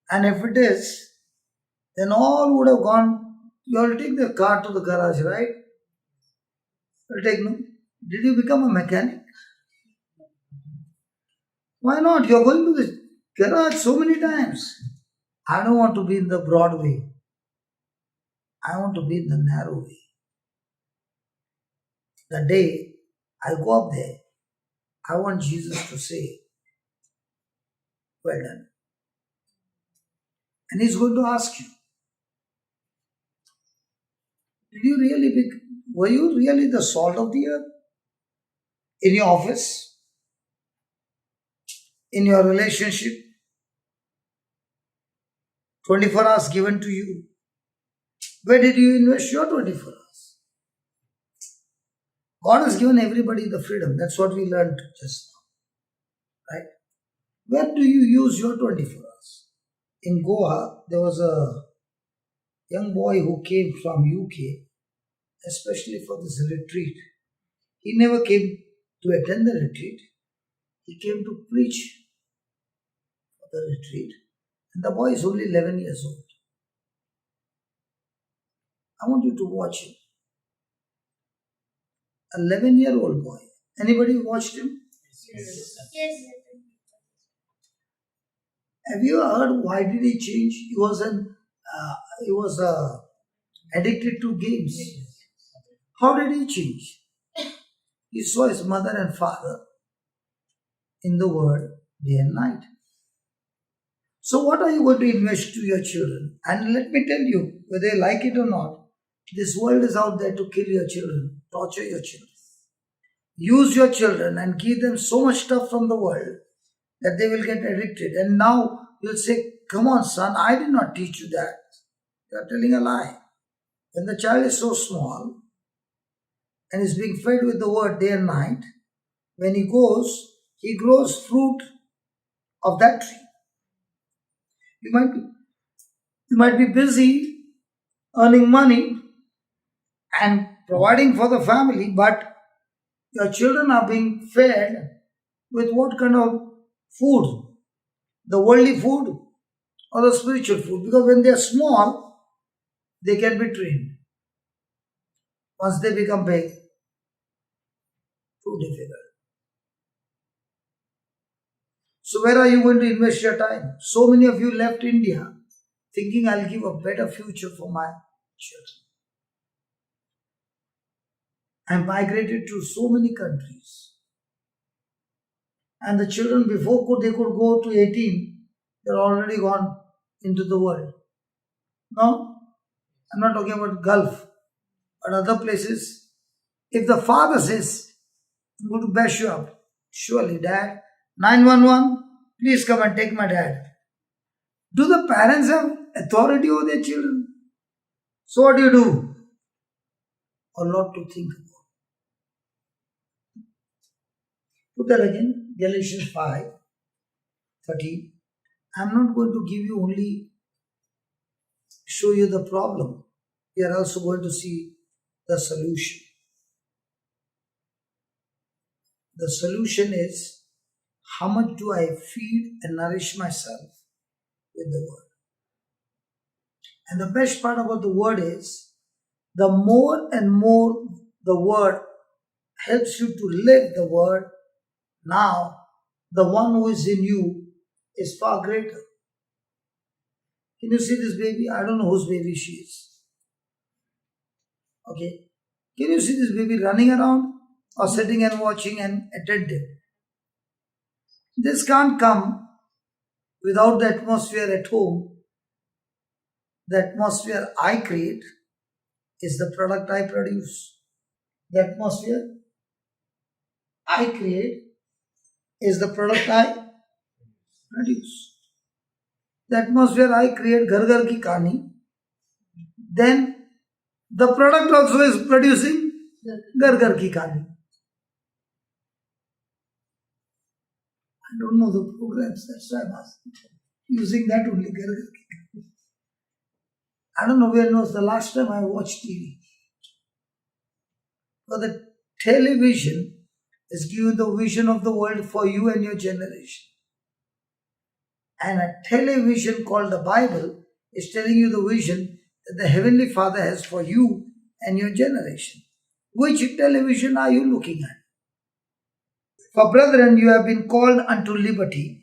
And if it is, then all would have gone. You will take the car to the garage, right? You'll take, no? Did you become a mechanic? Why not? You're going to the garage so many times. I don't want to be in the broad way. I want to be in the narrow way. The day I go up there, I want Jesus to say, well done. And he's going to ask you, were you really the salt of the earth? In your office? In your relationship? 24 hours given to you. Where did you invest your 24 hours? God has given everybody the freedom. That's what we learned just now. Right? Where do you use your 24 hours? In Goa, there was a young boy who came from UK, especially for this retreat. He never came to attend the retreat. He came to preach for the retreat. And the boy is only 11 years old. I want you to watch him. 11-year-old boy. Anybody watched him? Yes. Have you heard why did he change? He was addicted to games. How did he change? He saw his mother and father in the Word day and night. So what are you going to invest to your children? And let me tell you, whether they like it or not, this world is out there to kill your children, torture your children. Use your children and give them so much stuff from the world that they will get addicted. And now you'll say, come on son, I did not teach you that. You are telling a lie. When the child is so small and is being fed with the word day and night, when he grows fruit of that tree. You might be busy earning money and providing for the family, but your children are being fed with what kind of food? The worldly food or the spiritual food? Because when they are small, they can be trained. Once they become big, too difficult. So where are you going to invest your time? So many of you left India thinking I'll give a better future for my children. I migrated to so many countries. And the children before they could go to 18, they're already gone into the world. No, I'm not talking about Gulf, but other places. If the father says, I'm going to bash you up, surely dad, 911, please come and take my dad. Do the parents have authority over their children? So what do you do? A lot to think about. Put that again, Galatians 5:13. I'm not going to give you only show you the problem. We are also going to see the solution. The solution is, how much do I feed and nourish myself with the word? And the best part about the word is, the more and more the word helps you to live the word, now the one who is in you is far greater. Can you see this baby? I don't know whose baby she is. Okay. Can you see this baby running around or sitting and watching and attentive? This can't come without the atmosphere at home. The atmosphere I create is the product I produce. The atmosphere I create is the product I produce. The atmosphere I create, ghar ghar ki kahani, then the product also is producing ghar ghar ki kahani. I don't know the programs, that's why I'm asking. Using that only, ghar ghar ki kahani. I don't know when was the last time I watched TV. But the television is giving the vision of the world for you and your generation. And a television called the Bible is telling you the vision that the Heavenly Father has for you and your generation. Which television are you looking at? For brethren, you have been called unto liberty.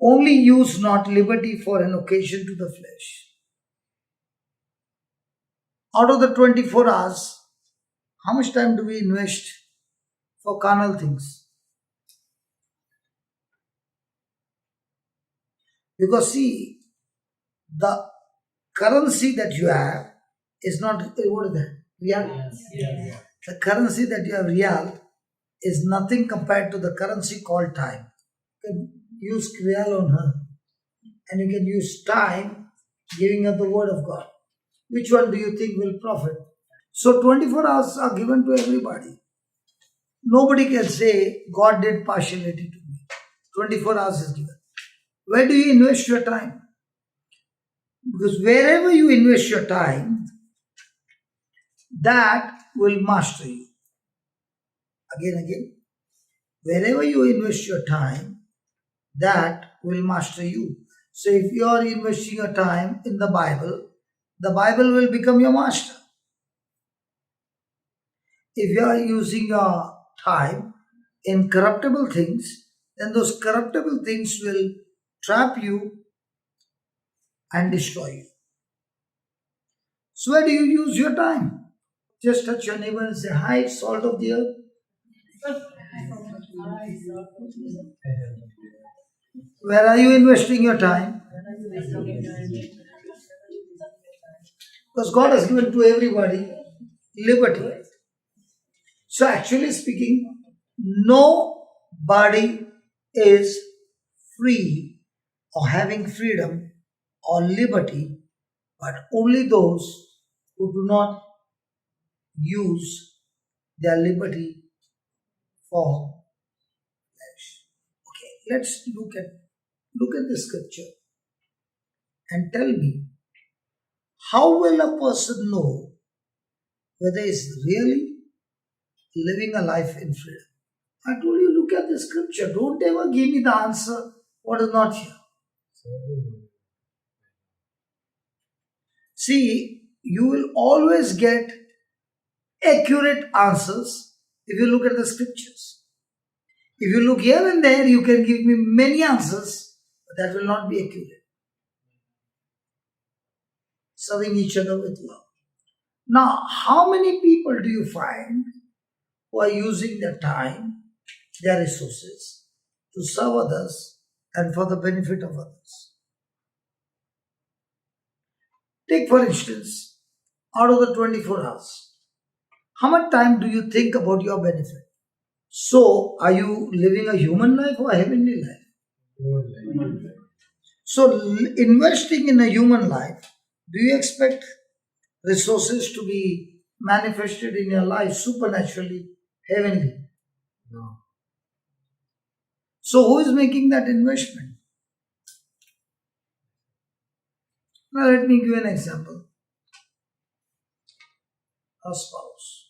Only use not liberty for an occasion to the flesh. Out of the 24 hours, how much time do we invest for carnal things? Because see, the currency that you have is not, what is that? Real? Yes. The currency that you have, real, is nothing compared to the currency called time. You can use real on her, and you can use time giving her the word of God. Which one do you think will profit? So 24 hours are given to everybody. Nobody can say God did partiality to me. 24 hours is given. Where do you invest your time? Because wherever you invest your time, that will master you. Again. Wherever you invest your time, that will master you. So if you are investing your time in the Bible will become your master. If you are using your time in corruptible things, then those corruptible things will trap you and destroy you. So where do you use your time? Just touch your neighbor and say, "Hi, salt of the earth." Where are you investing your time? Because God has given to everybody liberty. So actually speaking, nobody is free or having freedom or liberty, but only those who do not use their liberty for flesh. Okay, let's look at the scripture and tell me, how will a person know whether he's really living a life in freedom? I told you, look at the scripture. Don't ever give me the answer what is not here. See, you will always get accurate answers if you look at the scriptures. If you look here and there, you can give me many answers, but that will not be accurate. Serving each other with love. Now, how many people do you find who are using their time, their resources to serve others and for the benefit of others? Take for instance, out of the 24 hours, how much time do you think about your benefit? So, are you living a human life or a heavenly life? So, investing in a human life, do you expect resources to be manifested in your life supernaturally, heavenly? No. So, who is making that investment? Now, let me give you an example. A spouse.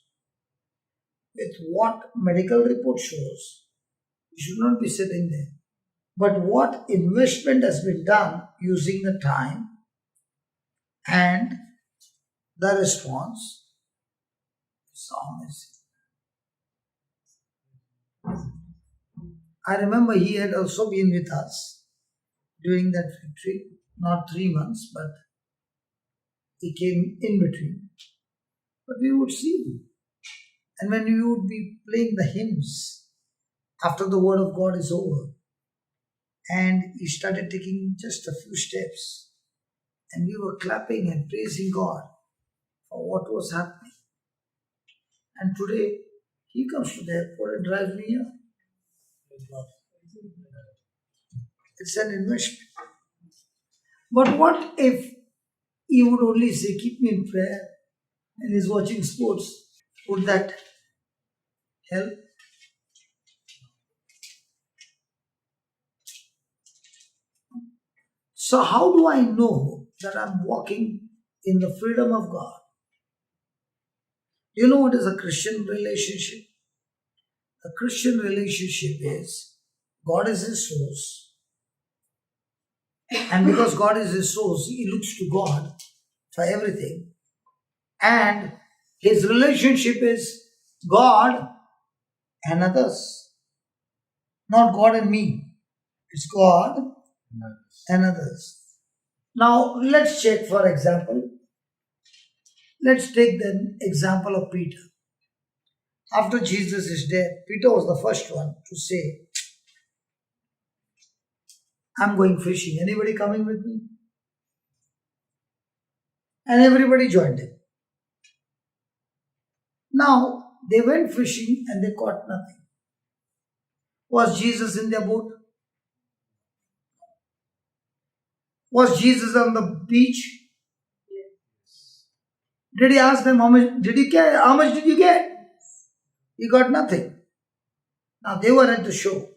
With what medical report shows, you should not be sitting there. But what investment has been done using the time and the response is amazing. I remember he had also been with us during that retreat, not 3 months, but he came in between. But we would see him. And when we would be playing the hymns after the word of God is over, and he started taking just a few steps, and we were clapping and praising God for what was happening. And today, he comes to the airport and drives me here. It's an investment. But what if he would only say, "Keep me in prayer," and he's watching sports? Would that help? So, how do I know that I'm walking in the freedom of God? You know what is a Christian relationship? A Christian relationship is God is his source. And because God is his source, he looks to God for everything. And his relationship is God and others. Not God and me. It's God and others. Now, let's check, for example. Let's take the example of Peter. After Jesus' death, Peter was the first one to say, "I'm going fishing. Anybody coming with me?" And everybody joined him. Now, they went fishing and they caught nothing. Was Jesus in their boat? Was Jesus on the beach? Did he ask them how much did you get? How much did you get? He got nothing. Now they were at the shore.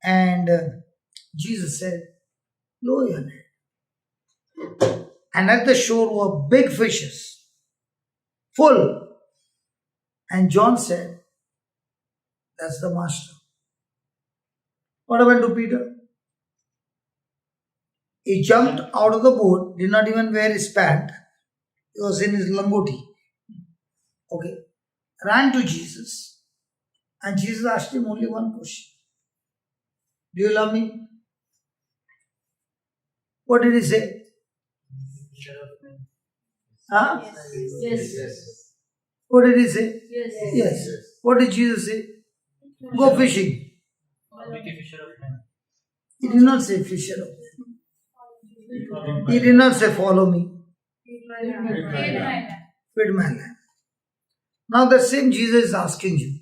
And Jesus said, "Lower your net." And at the shore were big fishes, full. And John said, that's the master. What happened to Peter? He jumped out of the boat, did not even wear his pant. He was in his langoti. Okay. Ran to Jesus. And Jesus asked him only one question. Do you love me? What did he say? Huh? Yes. What did he say? Yes. Yes. What did Jesus say? Go fishing. He did not say fisher. He did not say follow me. Feed my lamb. Now the same Jesus is asking you.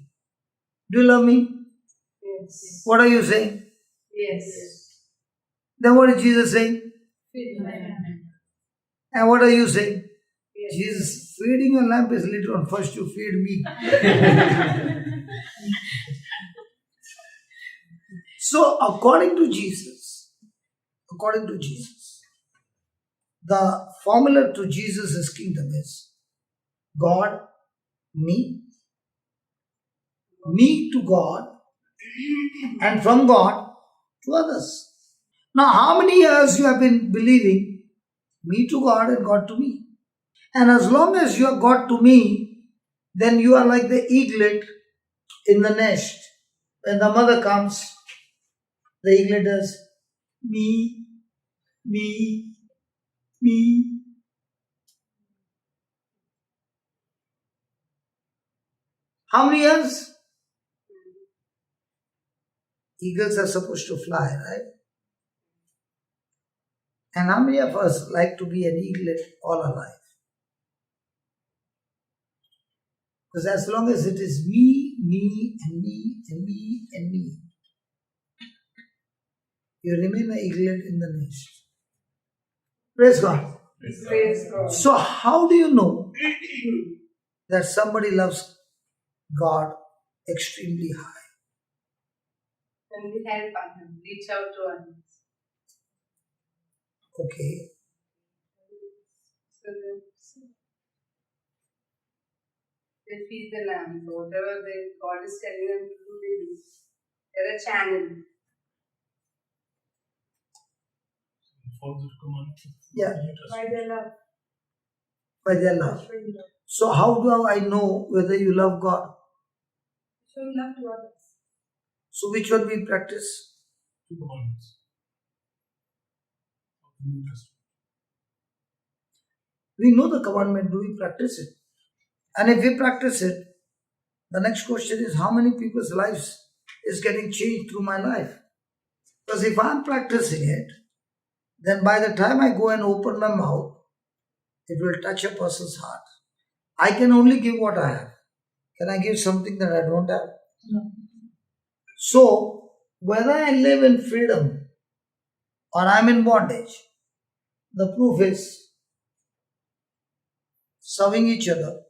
Do you love me? Yes. What are you saying? Yes. Then what is Jesus saying? Feed my lamb. And what are you saying? Yes. Jesus, feeding your lamp is later on. First you feed me. So according to Jesus, the formula to Jesus' kingdom is God, me to God, and from God to others. Now, how many years you have been believing me to God and God to me? And as long as you are God to me, then you are like the eaglet in the nest. When the mother comes, the eaglet does me, me, me. How many years? Eagles are supposed to fly, right? And how many of us like to be an eaglet all our life? Because as long as it is me, me, and me, and me, and me, you remain an eaglet in the nest. Praise God. Praise God. So how do you know that somebody loves God extremely high? When we help others, reach out to others. Okay. So they feed the lamb. So whatever God is telling them to do, they do. They're a channel. Follow the command. Yeah. By their love. By their love. Showing love. So how do I know whether you love God? Showing love to others. So which one we practice? Two commandments of the New Testament. We know the commandment, do we practice it? And if we practice it, the next question is how many people's lives is getting changed through my life? Because if I'm practicing it, then by the time I go and open my mouth, it will touch a person's heart. I can only give what I have. Can I give something that I don't have? No. So, whether I live in freedom or I'm in bondage, the proof is serving each other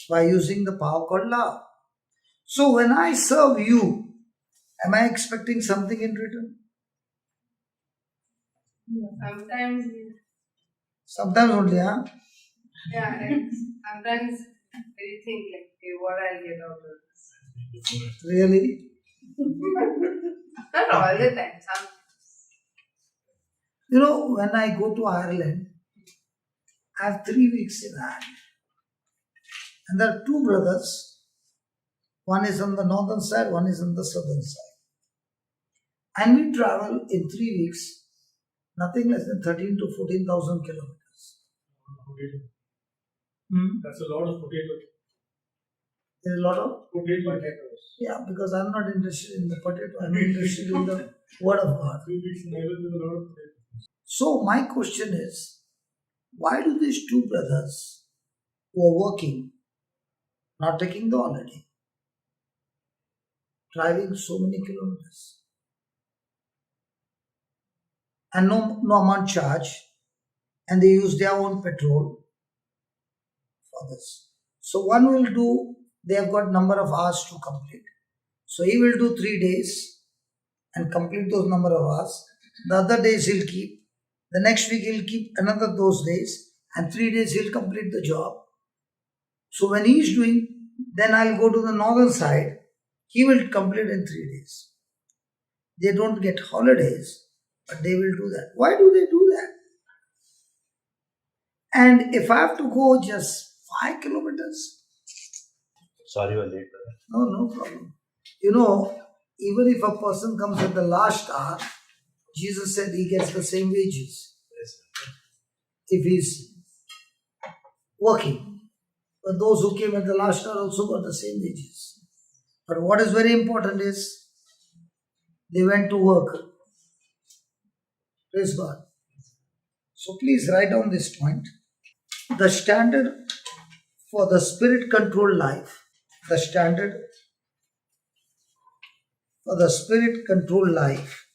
by using the power called love. So, when I serve you, am I expecting something in return? Sometimes, Sometimes only, huh? yeah, like, sometimes we think like, okay, what I'll get out of this. Really? Not all the time. Some. You know, when I go to Ireland, I have 3 weeks in Ireland. And there are two brothers. One is on the northern side, one is on the southern side. And we travel in 3 weeks, nothing less than 13 to 14,000 kilometers. Potato. Hmm? That's a lot of potato. There's a lot of, Potatoes. yeah, because I'm not interested in the potato, I'm interested in the Word of God. 3 weeks in Ireland is a lot of potatoes. So my question is, why do these two brothers who are working, not taking the holiday, driving so many kilometers, and no amount charge, and they use their own petrol for this. So one will do, they have got number of hours to complete. So he will do 3 days and complete those number of hours. The other days he'll keep. The next week he'll keep another those days. And 3 days he'll complete the job. So when he's doing, then I'll go to the northern side. He will complete in 3 days. They don't get holidays, but they will do that. Why do they do that? And if I have to go just 5 kilometers, Sorry, we're late. no problem. You know, even if a person comes at the last hour, Jesus said he gets the same wages if he's working. But those who came at the last hour also got the same wages. But what is very important is they went to work. Praise God. So please write down this point. The standard for the spirit controlled life, the standard for the spirit controlled life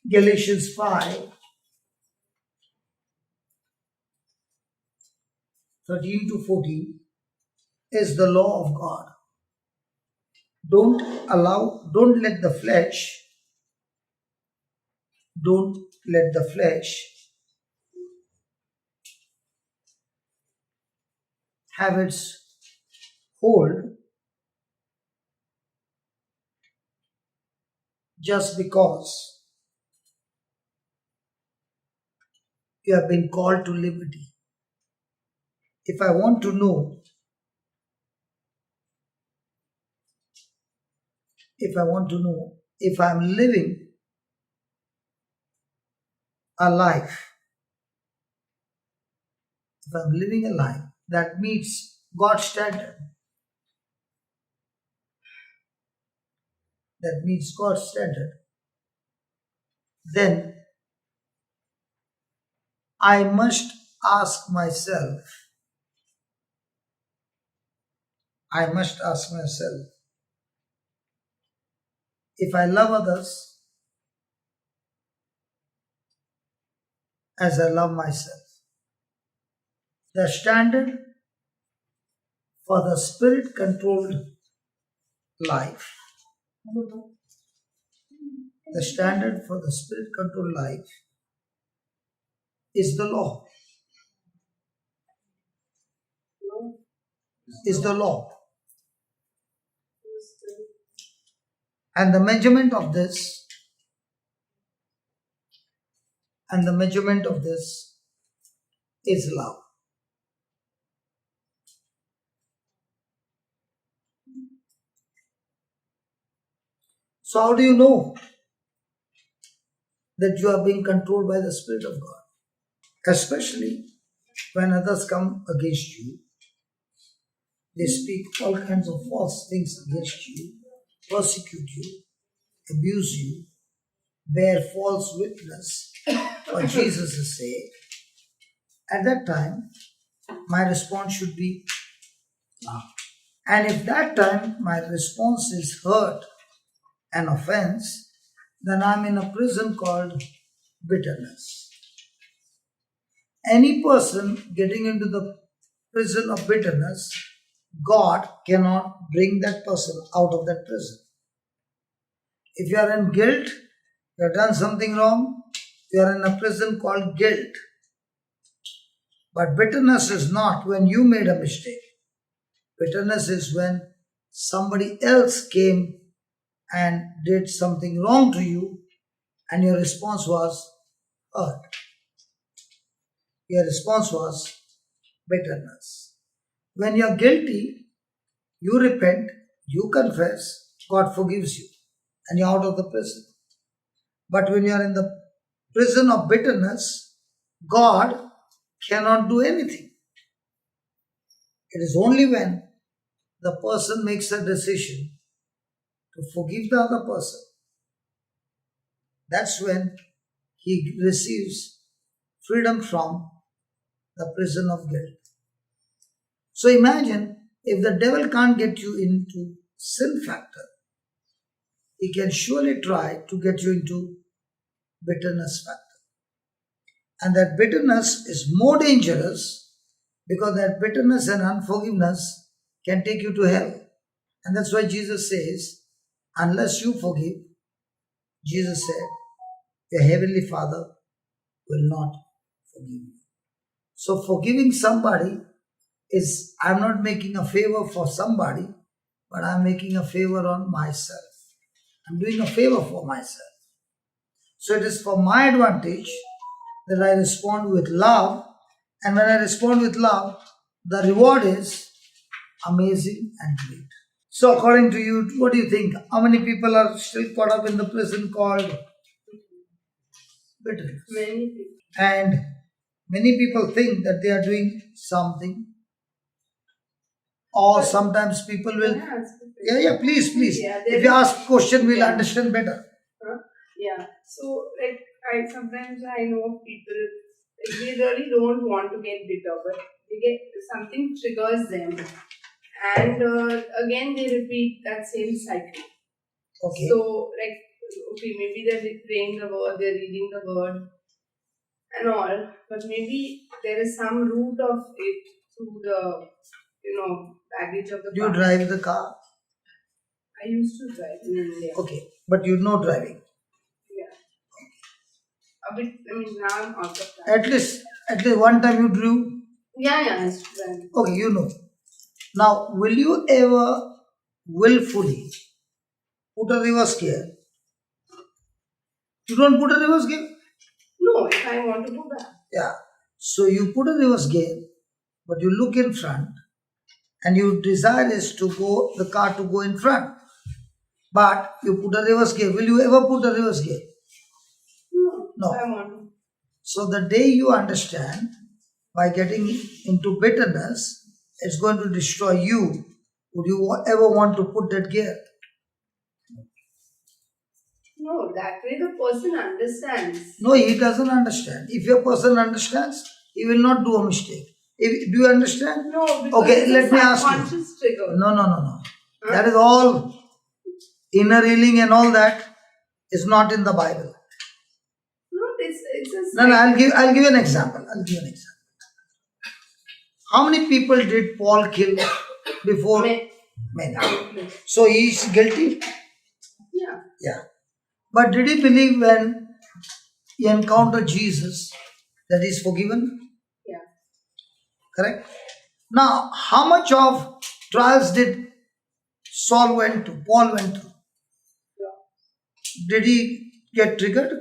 Galatians 5:13-14 is the law of God. Don't let the flesh have its hold just because you have been called to liberty. If I want to know if I'm living a life, that meets God's standard, then I must ask myself, if I love others as I love myself. The standard for the spirit controlled life. The standard for the spirit controlled life is the law. And the measurement of this is love. So how do you know that you are being controlled by the Spirit of God? Especially when others come against you, they speak all kinds of false things against you, persecute you, abuse you, bear false witness for Jesus' sake. At that time, my response should be love. And if that time my response is hurt and offense, then I'm in a prison called bitterness. Any person getting into the prison of bitterness, God cannot bring that person out of that prison. If you are in guilt, you have done something wrong, you are in a prison called guilt. But bitterness is not when you made a mistake. Bitterness is when somebody else came and did something wrong to you and your response was hurt. Your response was bitterness. When you are guilty, you repent, you confess, God forgives you, and you are out of the prison. But when you are in the prison of bitterness, God cannot do anything. It is only when the person makes a decision to forgive the other person, that's when he receives freedom from the prison of guilt. So imagine if the devil can't get you into sin factor, he can surely try to get you into bitterness factor. And that bitterness is more dangerous because that bitterness and unforgiveness can take you to hell. And that's why Jesus says, unless you forgive, Jesus said, your heavenly Father will not forgive you. So forgiving somebody is, I'm not making a favor for somebody, but I'm making a favor on myself. I'm doing a favor for myself. So it is for my advantage that I respond with love. And when I respond with love, the reward is amazing and great. So according to you, what do you think? How many people are still caught up in the prison called bitterness? Many people. And many people think that they are doing something. Or sometimes people will... Can I ask a question? Yeah, please. Yeah, If you ask question, we'll understand better. Huh? Yeah. So, like, I sometimes I know people, like, they really don't want to get bitter, but they get something triggers them, and again they repeat that same cycle. Okay. So, like, okay, maybe they're praying the word, they're reading the word, and all, but maybe there is some root of it through the, baggage of the Do you past. drive the car? I used to drive in India. Okay. But you know driving. Yeah. A bit, now I'm out of time. At least one time you drew. Yeah, I used to drive. Okay, you know. Now, will you ever willfully put a reverse gear? You don't put a reverse gear? No, if I want to go back. Yeah. So you put a reverse gear, but you look in front and your desire is to go, the car to go in front. But you put a reverse gear. Will you ever put a reverse gear? No. I want to. So the day you understand, by getting into bitterness, it's going to destroy you. Would you ever want to put that gear? No, that way the person understands. No, he doesn't understand. If a person understands, he will not do a mistake. Do you understand? No, because Okay, it's let a me ask you. subconscious trigger. No. Huh? That is all inner healing and all that is not in the Bible. No, it's a No, I'll give you an example. How many people did Paul kill before? Many. Countless. So he is guilty? Yeah. Yeah. But did he believe when he encountered Jesus that he is forgiven? Yeah. Correct? Now, how much of trials did Paul went through? Yeah. Did he get triggered?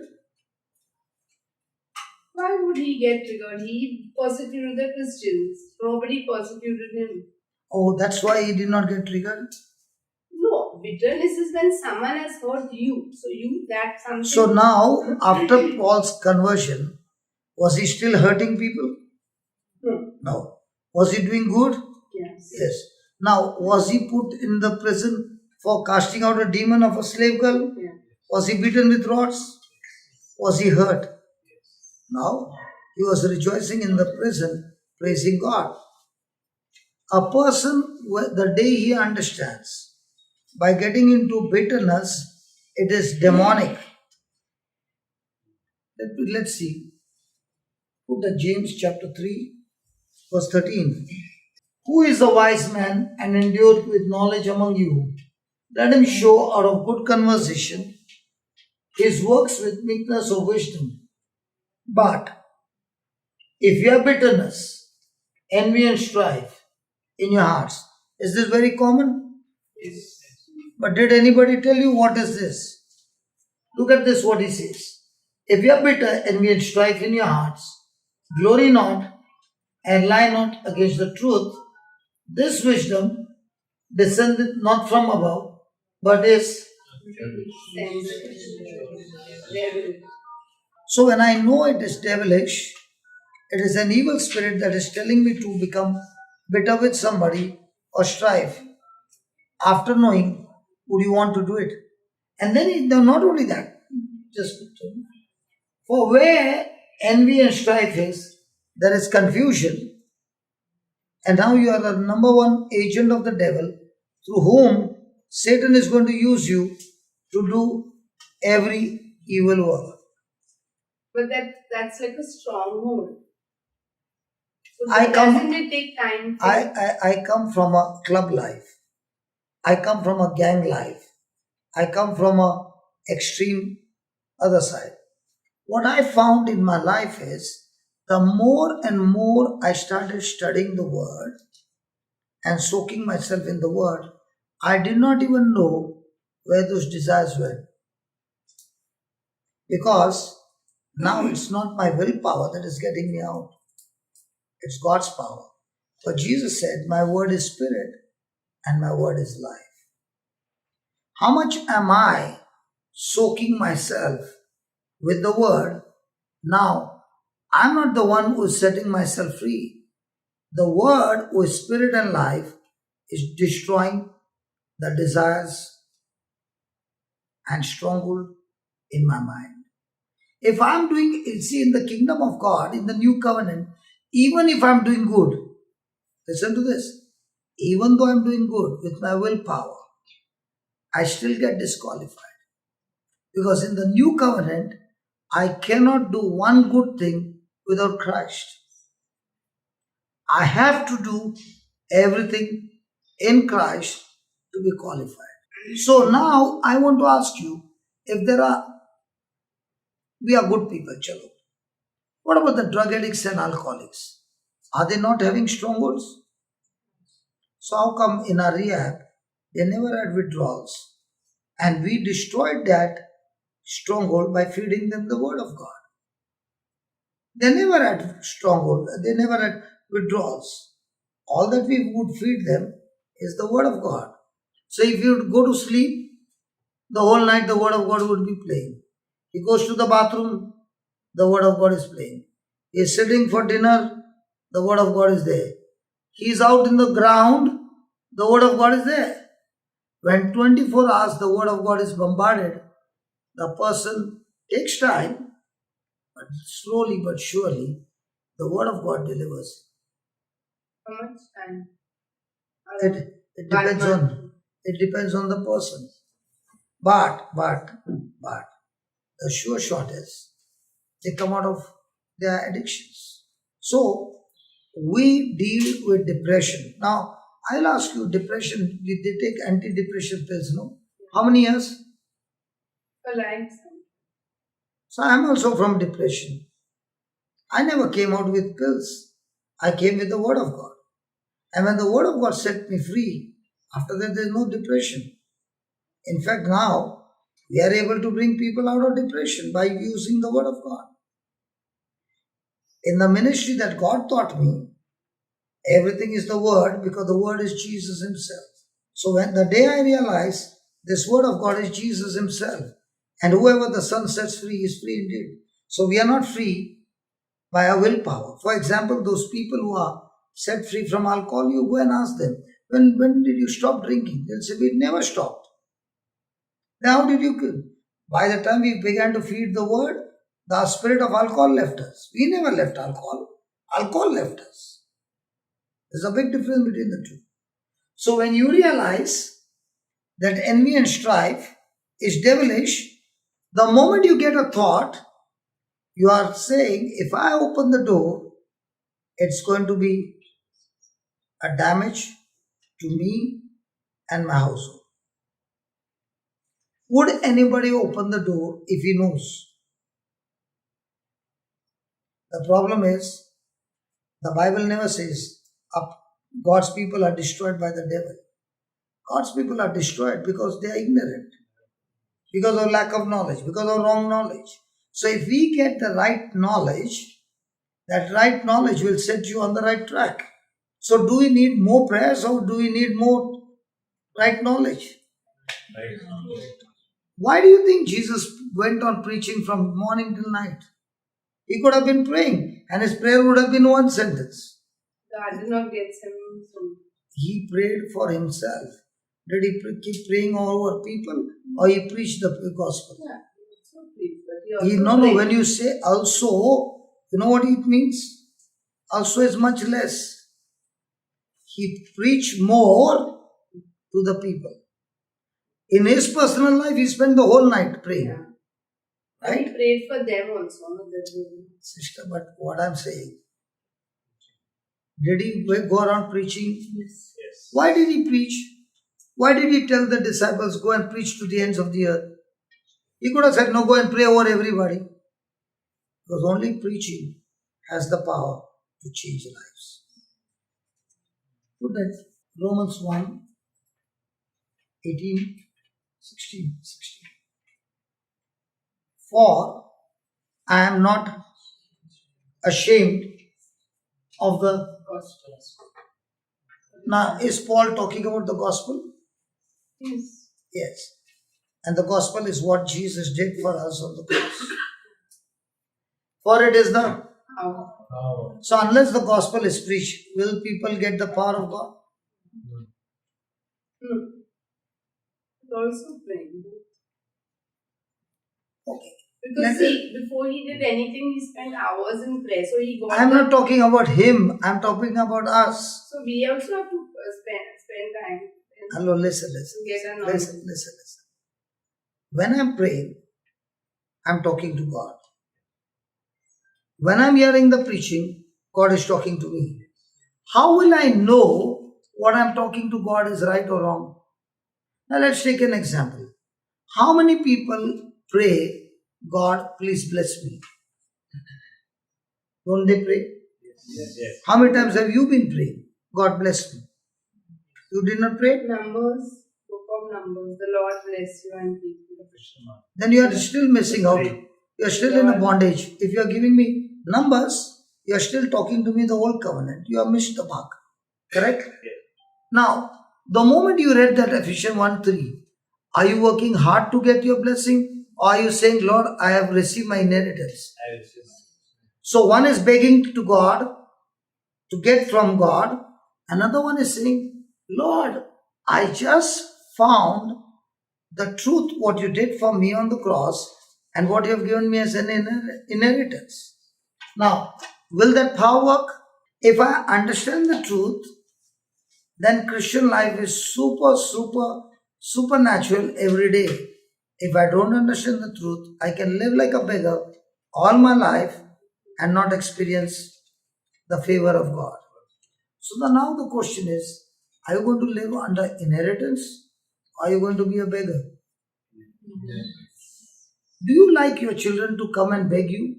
Why would he get triggered? He persecuted the Christians. Nobody persecuted him. Oh, that's why he did not get triggered. No, bitterness is when someone has hurt you. So that's something. So now, after Paul's conversion, was he still hurting people? No. Was he doing good? Yes. Yes. Now, was he put in the prison for casting out a demon of a slave girl? Yeah. Was he beaten with rods? Was he hurt? Now, he was rejoicing in the prison, praising God. A person, the day he understands, by getting into bitterness, it is demonic. Let's see. Put the James chapter 3, verse 13. Who is a wise man and endued with knowledge among you? Let him show out of good conversation his works with meekness of wisdom. But if you have bitterness, envy and strife in your hearts, is this very common? Yes. But did anybody tell you what is this? Look at this, what he says. If you have bitter envy and strife in your hearts, glory not and lie not against the truth. This wisdom descendeth not from above, but is... So when I know it is devilish, it is an evil spirit that is telling me to become bitter with somebody or strife. After knowing, would you want to do it? And then not only that, just for where envy and strife is, there is confusion. And now you are the number one agent of the devil through whom Satan is going to use you to do every evil work. But that's like a stronghold. So Doesn't it take time? I come from a club life. I come from a gang life. I come from a extreme other side. What I found in my life is the more and more I started studying the word and soaking myself in the word, I did not even know where those desires went. Because now it's not my willpower that is getting me out, it's God's power. But Jesus said, my word is spirit and my word is life. How much am I soaking myself with the word? Now, I'm not the one who is setting myself free. The word, who is spirit and life, is destroying the desires and stronghold in my mind. If I'm doing, see, in the kingdom of God, in the new covenant, even if I'm doing good, listen to this, even though I'm doing good with my willpower, I still get disqualified. Because in the new covenant, I cannot do one good thing without Christ. I have to do everything in Christ to be qualified. So now I want to ask you, if we are good people, chalo. What about the drug addicts and alcoholics? Are they not having strongholds? So how come in our rehab, they never had withdrawals? And we destroyed that stronghold by feeding them the word of God. They never had stronghold, they never had withdrawals. All that we would feed them is the word of God. So if you would go to sleep, the whole night the word of God would be playing. He goes to the bathroom, the word of God is playing. He is sitting for dinner, the word of God is there. He is out in the ground, the word of God is there. When 24 hours the word of God is bombarded, the person takes time, but slowly but surely, the word of God delivers. How much time? It depends on the person. But the sure shot is they come out of their addictions. So we deal with depression. Now I'll ask you, depression, did they take antidepressant pills? No? How many years? For life. So I'm also from depression. I never came out with pills. I came with the word of God. And when the word of God set me free, after that there's no depression. In fact, now we are able to bring people out of depression by using the word of God. In the ministry that God taught me, everything is the word, because the word is Jesus himself. So when the day I realized this word of God is Jesus himself, and whoever the Son sets free is free indeed. So we are not free by our willpower. For example, those people who are set free from alcohol, you go and ask them, when did you stop drinking? They'll say, we never stopped. Now, how did you? By the time we began to feed the word, the spirit of alcohol left us. We never left alcohol. Alcohol left us. There's a big difference between the two. So when you realize that envy and strife is devilish, the moment you get a thought, you are saying, if I open the door, it's going to be a damage to me and my household. Would anybody open the door if he knows? The problem is, the Bible never says God's people are destroyed by the devil. God's people are destroyed because they are ignorant, because of lack of knowledge, because of wrong knowledge. So if we get the right knowledge, that right knowledge will set you on the right track. So do we need more prayers or do we need more right knowledge? Right. Why do you think Jesus went on preaching from morning till night? He could have been praying and his prayer would have been one sentence. God did not get him from. He prayed for himself. Did he keep praying over people or he preached the gospel? Yeah, he also preached, but he also No, prayed. when you say also, you know what it means? Also is much less. He preached more to the people. In his personal life, he spent the whole night praying. Yeah. Right? He prayed for them also, not that they. Sister, but what I'm saying, did he go around preaching? Yes. Yes. Why did he preach? Why did he tell the disciples, go and preach to the ends of the earth? He could have said, no, go and pray over everybody. Because only preaching has the power to change lives. Put that Romans 1, 18, 16. For I am not ashamed of the gospel. Now, is Paul talking about the gospel? Yes. Yes. And the gospel is what Jesus did for us on the cross. For it is the... How? So unless the gospel is preached, will people get the power of God? Also praying. Okay. Because see, before he did anything, he spent hours in prayer. So he got. I'm not talking about him, I'm talking about us. So we also have to spend time. Hello, listen. Get a knowledge. Listen. When I'm praying, I'm talking to God. When I'm hearing the preaching, God is talking to me. How will I know what I'm talking to God is right or wrong? Now let's take an example. How many people pray, God, please bless me? Don't they pray? Yes. How many times have you been praying? God bless me. You did not pray? Numbers, book of Numbers. The Lord bless you and keep you. Then you are still missing out. You are still in a bondage. If you are giving me numbers, you are still talking to me the old covenant. You have missed the mark. Correct? Yes. Now, the moment you read that Ephesians 1:3, are you working hard to get your blessing? Or are you saying, Lord, I have received my inheritance? So one is begging to God to get from God. Another one is saying, Lord, I just found the truth, what you did for me on the cross and what you have given me as an inheritance. Now, will that power work? If I understand the truth, then Christian life is supernatural every day. If I don't understand the truth, I can live like a beggar all my life and not experience the favor of God. So now the question is, are you going to live under inheritance or are you going to be a beggar? Do you like your children to come and beg you?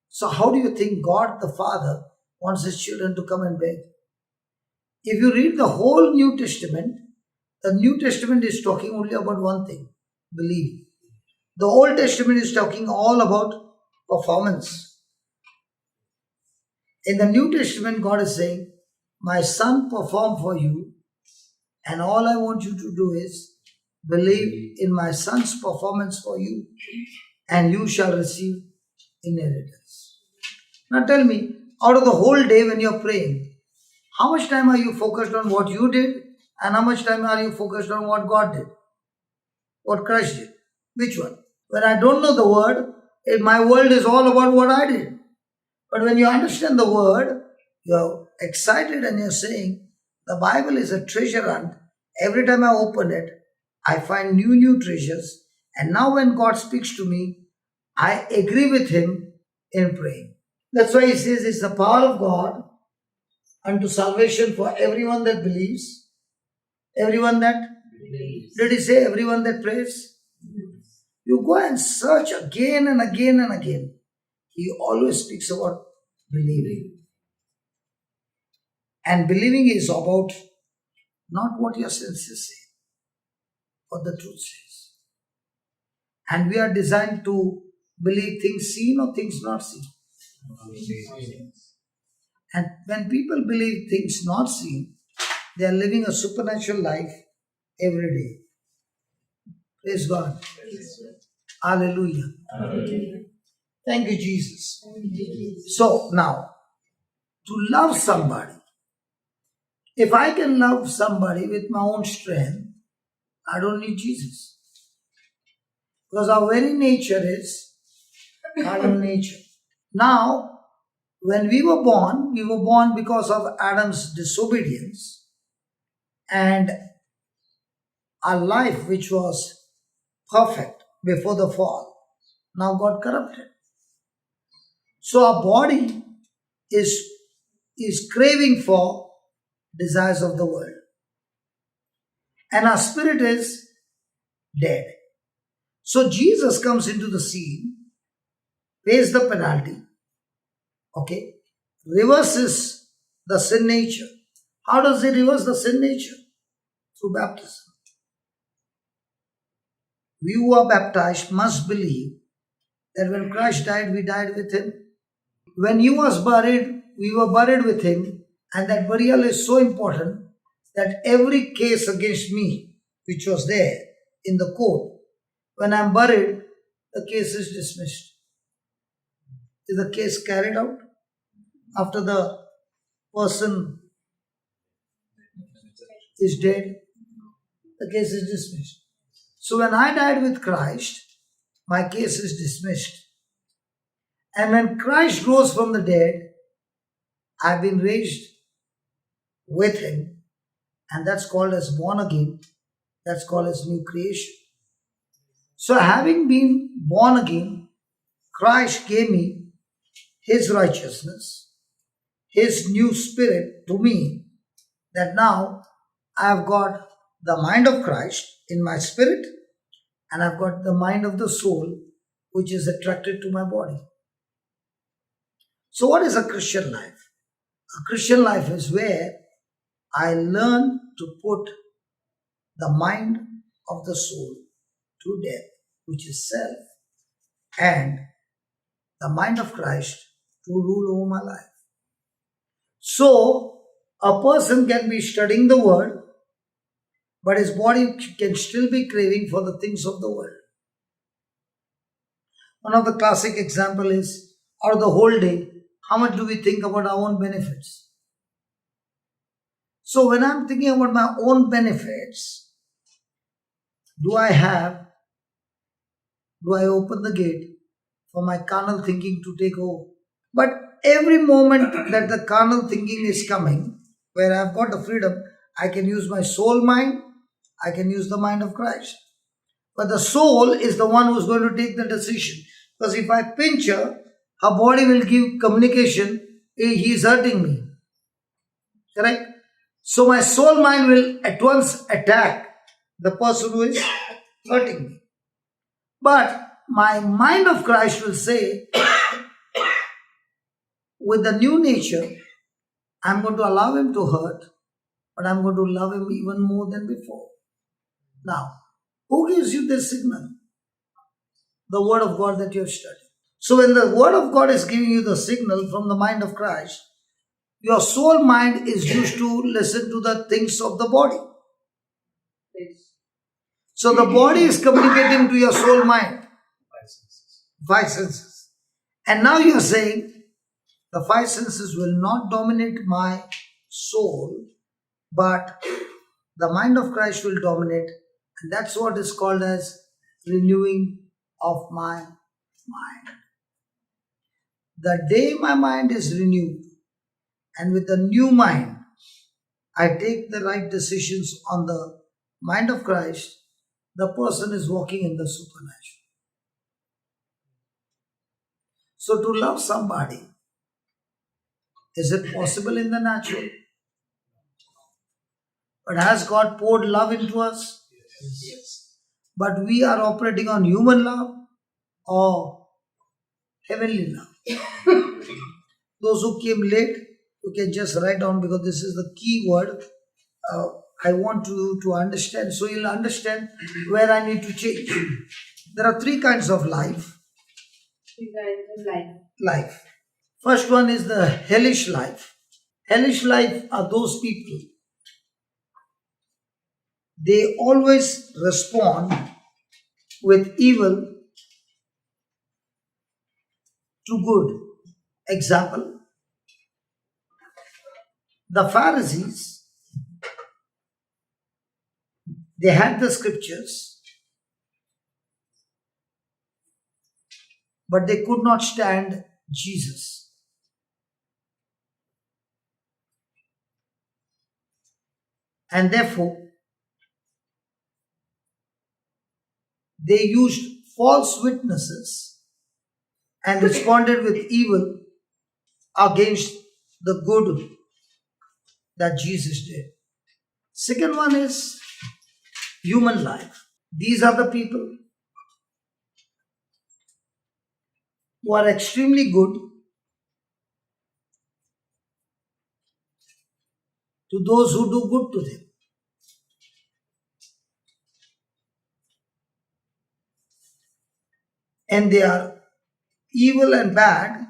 So how do you think God the Father wants his children to come and beg? If you read the whole New Testament, the New Testament is talking only about one thing, believe. The Old Testament is talking all about performance. In the New Testament, God is saying, my son performed for you, and all I want you to do is believe in my son's performance for you, and you shall receive inheritance. Now tell me, out of the whole day when you're praying, how much time are you focused on what you did, and how much time are you focused on what God did? What Christ did? Which one? When I don't know the word, my world is all about what I did. But when you understand the word, you're excited and you're saying, the Bible is a treasure hunt. Every time I open it, I find new treasures. And now when God speaks to me, I agree with him in praying. That's why he says it's the power of God unto salvation for everyone that believes. Everyone that believes. Did he say everyone that prays? You go and search again and again and again. He always speaks about believing. And believing is about not what your senses say, but the truth says. And we are designed to believe things seen or things not seen. And when people believe things not seen, they are living a supernatural life every day. Praise God. Hallelujah. Thank you, Jesus. So now, to love somebody, if I can love somebody with my own strength, I don't need Jesus. Because our very nature is carnal nature. Now, when we were born because of Adam's disobedience, and our life, which was perfect before the fall, now got corrupted. So our body is craving for desires of the world. and our spirit is dead. So Jesus comes into the scene, pays the penalty, okay, reverses the sin nature. How does he reverse the sin nature? Through baptism. We who are baptized must believe that when Christ died, we died with him. When he was buried, we were buried with him, and that burial is so important that every case against me, which was there in the court, when I'm buried, the case is dismissed. Is the case carried out after the person is dead? The case is dismissed. So when I died with Christ, my case is dismissed. And when Christ rose from the dead, I've been raised with him, and that's called as born again. That's called as new creation. So having been born again, Christ gave me his righteousness, his new spirit to me, that now I've got the mind of Christ in my spirit, and I've got the mind of the soul, which is attracted to my body. So what is a Christian life? A Christian life is where I learn to put the mind of the soul to death, which is self, and the mind of Christ to rule over my life. So a person can be studying the word, but his body can still be craving for the things of the world. One of the classic example is, out of the whole day, how much do we think about our own benefits? So when I'm thinking about my own benefits, do I open the gate for my carnal thinking to take over? But every moment that the carnal thinking is coming, where I've got the freedom, I can use my soul mind, I can use the mind of Christ. But the soul is the one who's going to take the decision. Because if I pinch her, her body will give communication, hey, he's hurting me. Correct? So my soul mind will at once attack the person who is hurting me. But my mind of Christ will say, with the new nature, I'm going to allow him to hurt, but I'm going to love him even more than before. Now, who gives you this signal? The Word of God that you have studied. So when the Word of God is giving you the signal from the mind of Christ, your soul mind is used to listen to the things of the body. So the body is communicating to your soul mind. Five senses. And now you are saying, the five senses will not dominate my soul, but the mind of Christ will dominate. And that's what is called as renewing of my mind. The day my mind is renewed, and with the new mind, I take the right decisions on the mind of Christ, the person is walking in the supernatural. So to love somebody, is it possible in the natural? But has God poured love into us? Yes. But we are operating on human love or heavenly love. Those who came late, you can just write down, because this is the key word. I want you to understand, so you'll understand where I need to change. There are three kinds of life. Three kinds of life. Life. First one is the hellish life. Hellish life are those people. They always respond with evil to good. Example, the Pharisees, they had the scriptures, but they could not stand Jesus. And therefore, they used false witnesses and responded with evil against the good that Jesus did. Second one is human life. These are the people who are extremely good to those who do good to them. And they are evil and bad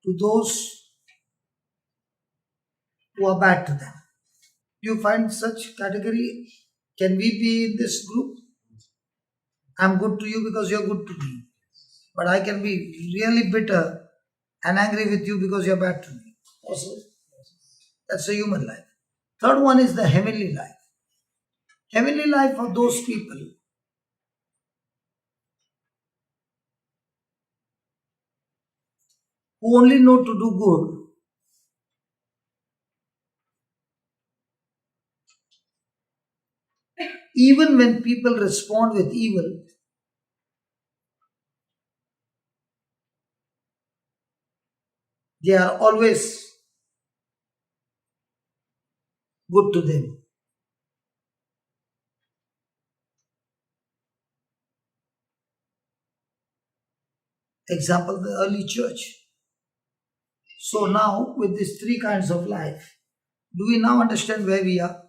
to those who are bad to them. You find such category? Can we be in this group? I'm good to you because you're good to me. But I can be really bitter and angry with you because you're bad to me. Also, that's a human life. Third one is the heavenly life. Heavenly life are those people who only know to do good, even when people respond with evil. They are always good to them. Example, the early church. So now, with these three kinds of life, do we now understand where we are?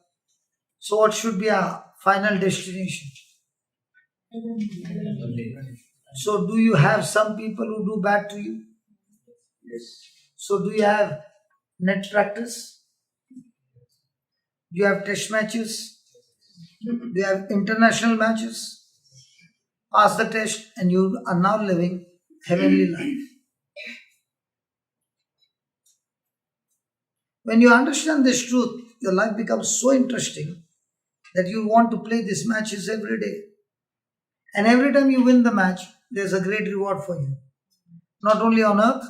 So what should be our final destination? So do you have some people who do bad to you? Yes. So do you have net practice? Do you have test matches? Do you have international matches? Pass the test and you are now living heavenly life. When you understand this truth, your life becomes so interesting that you want to play these matches every day. And every time you win the match, there's a great reward for you. Not only on earth,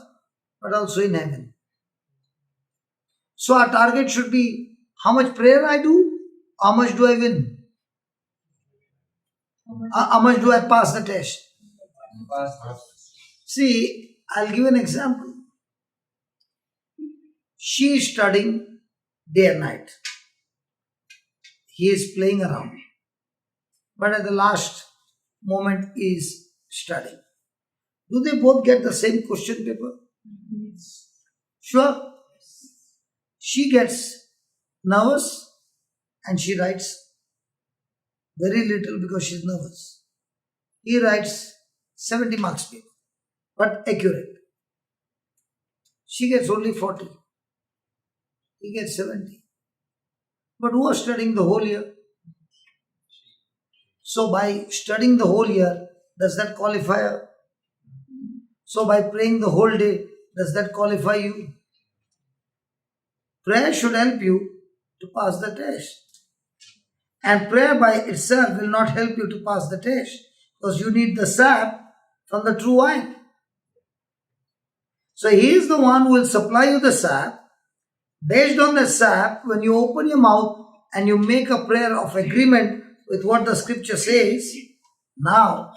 but also in heaven. So our target should be how much prayer I do, how much do I win? How much do I pass the test? See, I'll give an example. She is studying day and night. He is playing around. But at the last moment he is studying. Do they both get the same question paper? Sure. She gets nervous and she writes very little because she's nervous. He writes 70 marks paper, but accurate. She gets only 40. He gets 70. But who was studying the whole year? So by studying the whole year, does that qualify her? So by praying the whole day, does that qualify you? Prayer should help you to pass the test. And prayer by itself will not help you to pass the test because you need the sap from the true wine. So he is the one who will supply you the sap. Based on the sap, when you open your mouth and you make a prayer of agreement with what the scripture says, now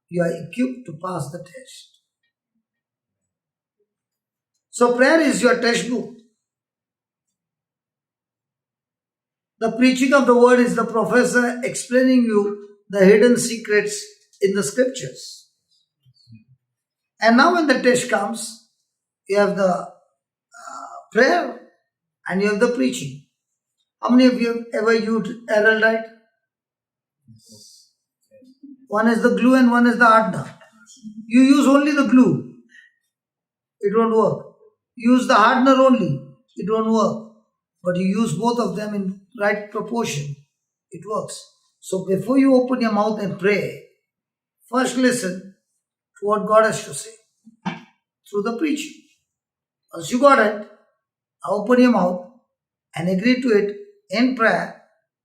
you are equipped to pass the test. So prayer is your textbook. The preaching of the word is the professor explaining you the hidden secrets in the scriptures. And now when the test comes, you have the prayer and you have the preaching. How many of you have ever used Heraldite? One is the glue and one is the hardener. You use only the glue, it won't work. Use the hardener only, it won't work. But you use both of them in right proportion, it works. So before you open your mouth and pray, first listen to what God has to say through the preaching. Once you got it, open your mouth and agree to it in prayer,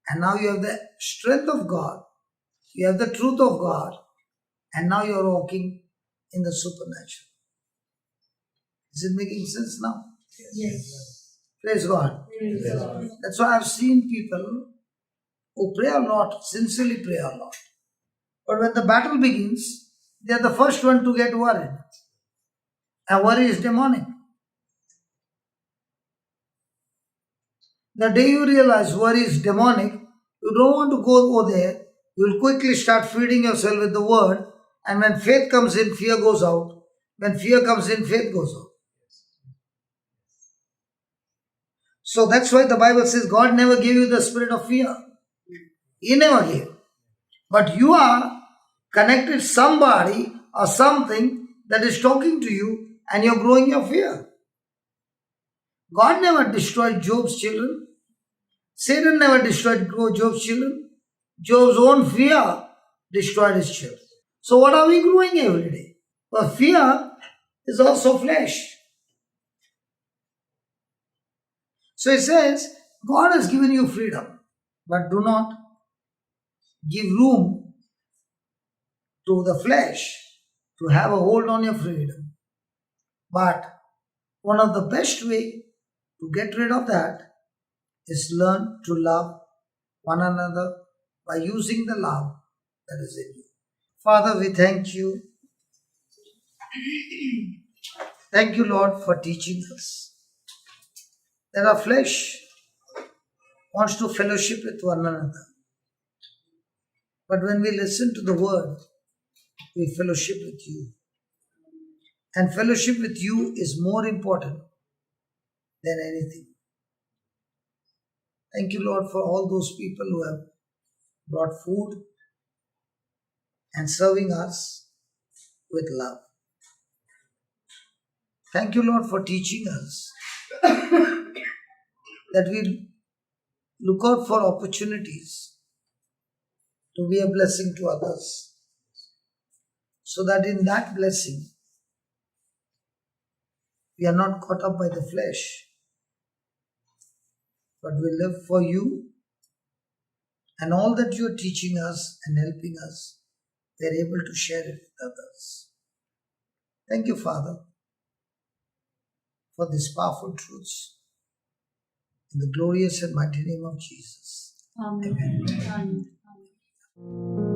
and now you have the strength of God, you have the truth of God, and now you are walking in the supernatural. Is it making sense now? Yes. Praise God. Praise God. That's why I've seen people who pray a lot, sincerely pray a lot. But when the battle begins, they are the first one to get worried. And worry is demonic. The day you realize worry is demonic, you don't want to go there. You will quickly start feeding yourself with the word, and when faith comes in, fear goes out. When fear comes in, faith goes out. So that's why the Bible says God never gave you the spirit of fear. He never gave. But you are connected somebody or something that is talking to you, and you're growing your fear. God never destroyed Job's children. Satan never destroyed Job's children. Job's own fear destroyed his children. So what are we growing every day? Well, fear is also flesh. So it says, God has given you freedom, but do not give room to the flesh to have a hold on your freedom. But one of the best way to get rid of that is learn to love one another by using the love that is in you. Father, we thank you. Thank you, Lord, for teaching us that our flesh wants to fellowship with one another. But when we listen to the word, we fellowship with you. And fellowship with you is more important than anything. Thank you, Lord, for all those people who have brought food and serving us with love. Thank you, Lord, for teaching us that we look out for opportunities to be a blessing to others, so that in that blessing we are not caught up by the flesh, but we live for you, and all that you are teaching us and helping us, we are able to share it with others. Thank you, Father, for these powerful truths. In the glorious and mighty name of Jesus. Amen. Amen. Amen. Amen.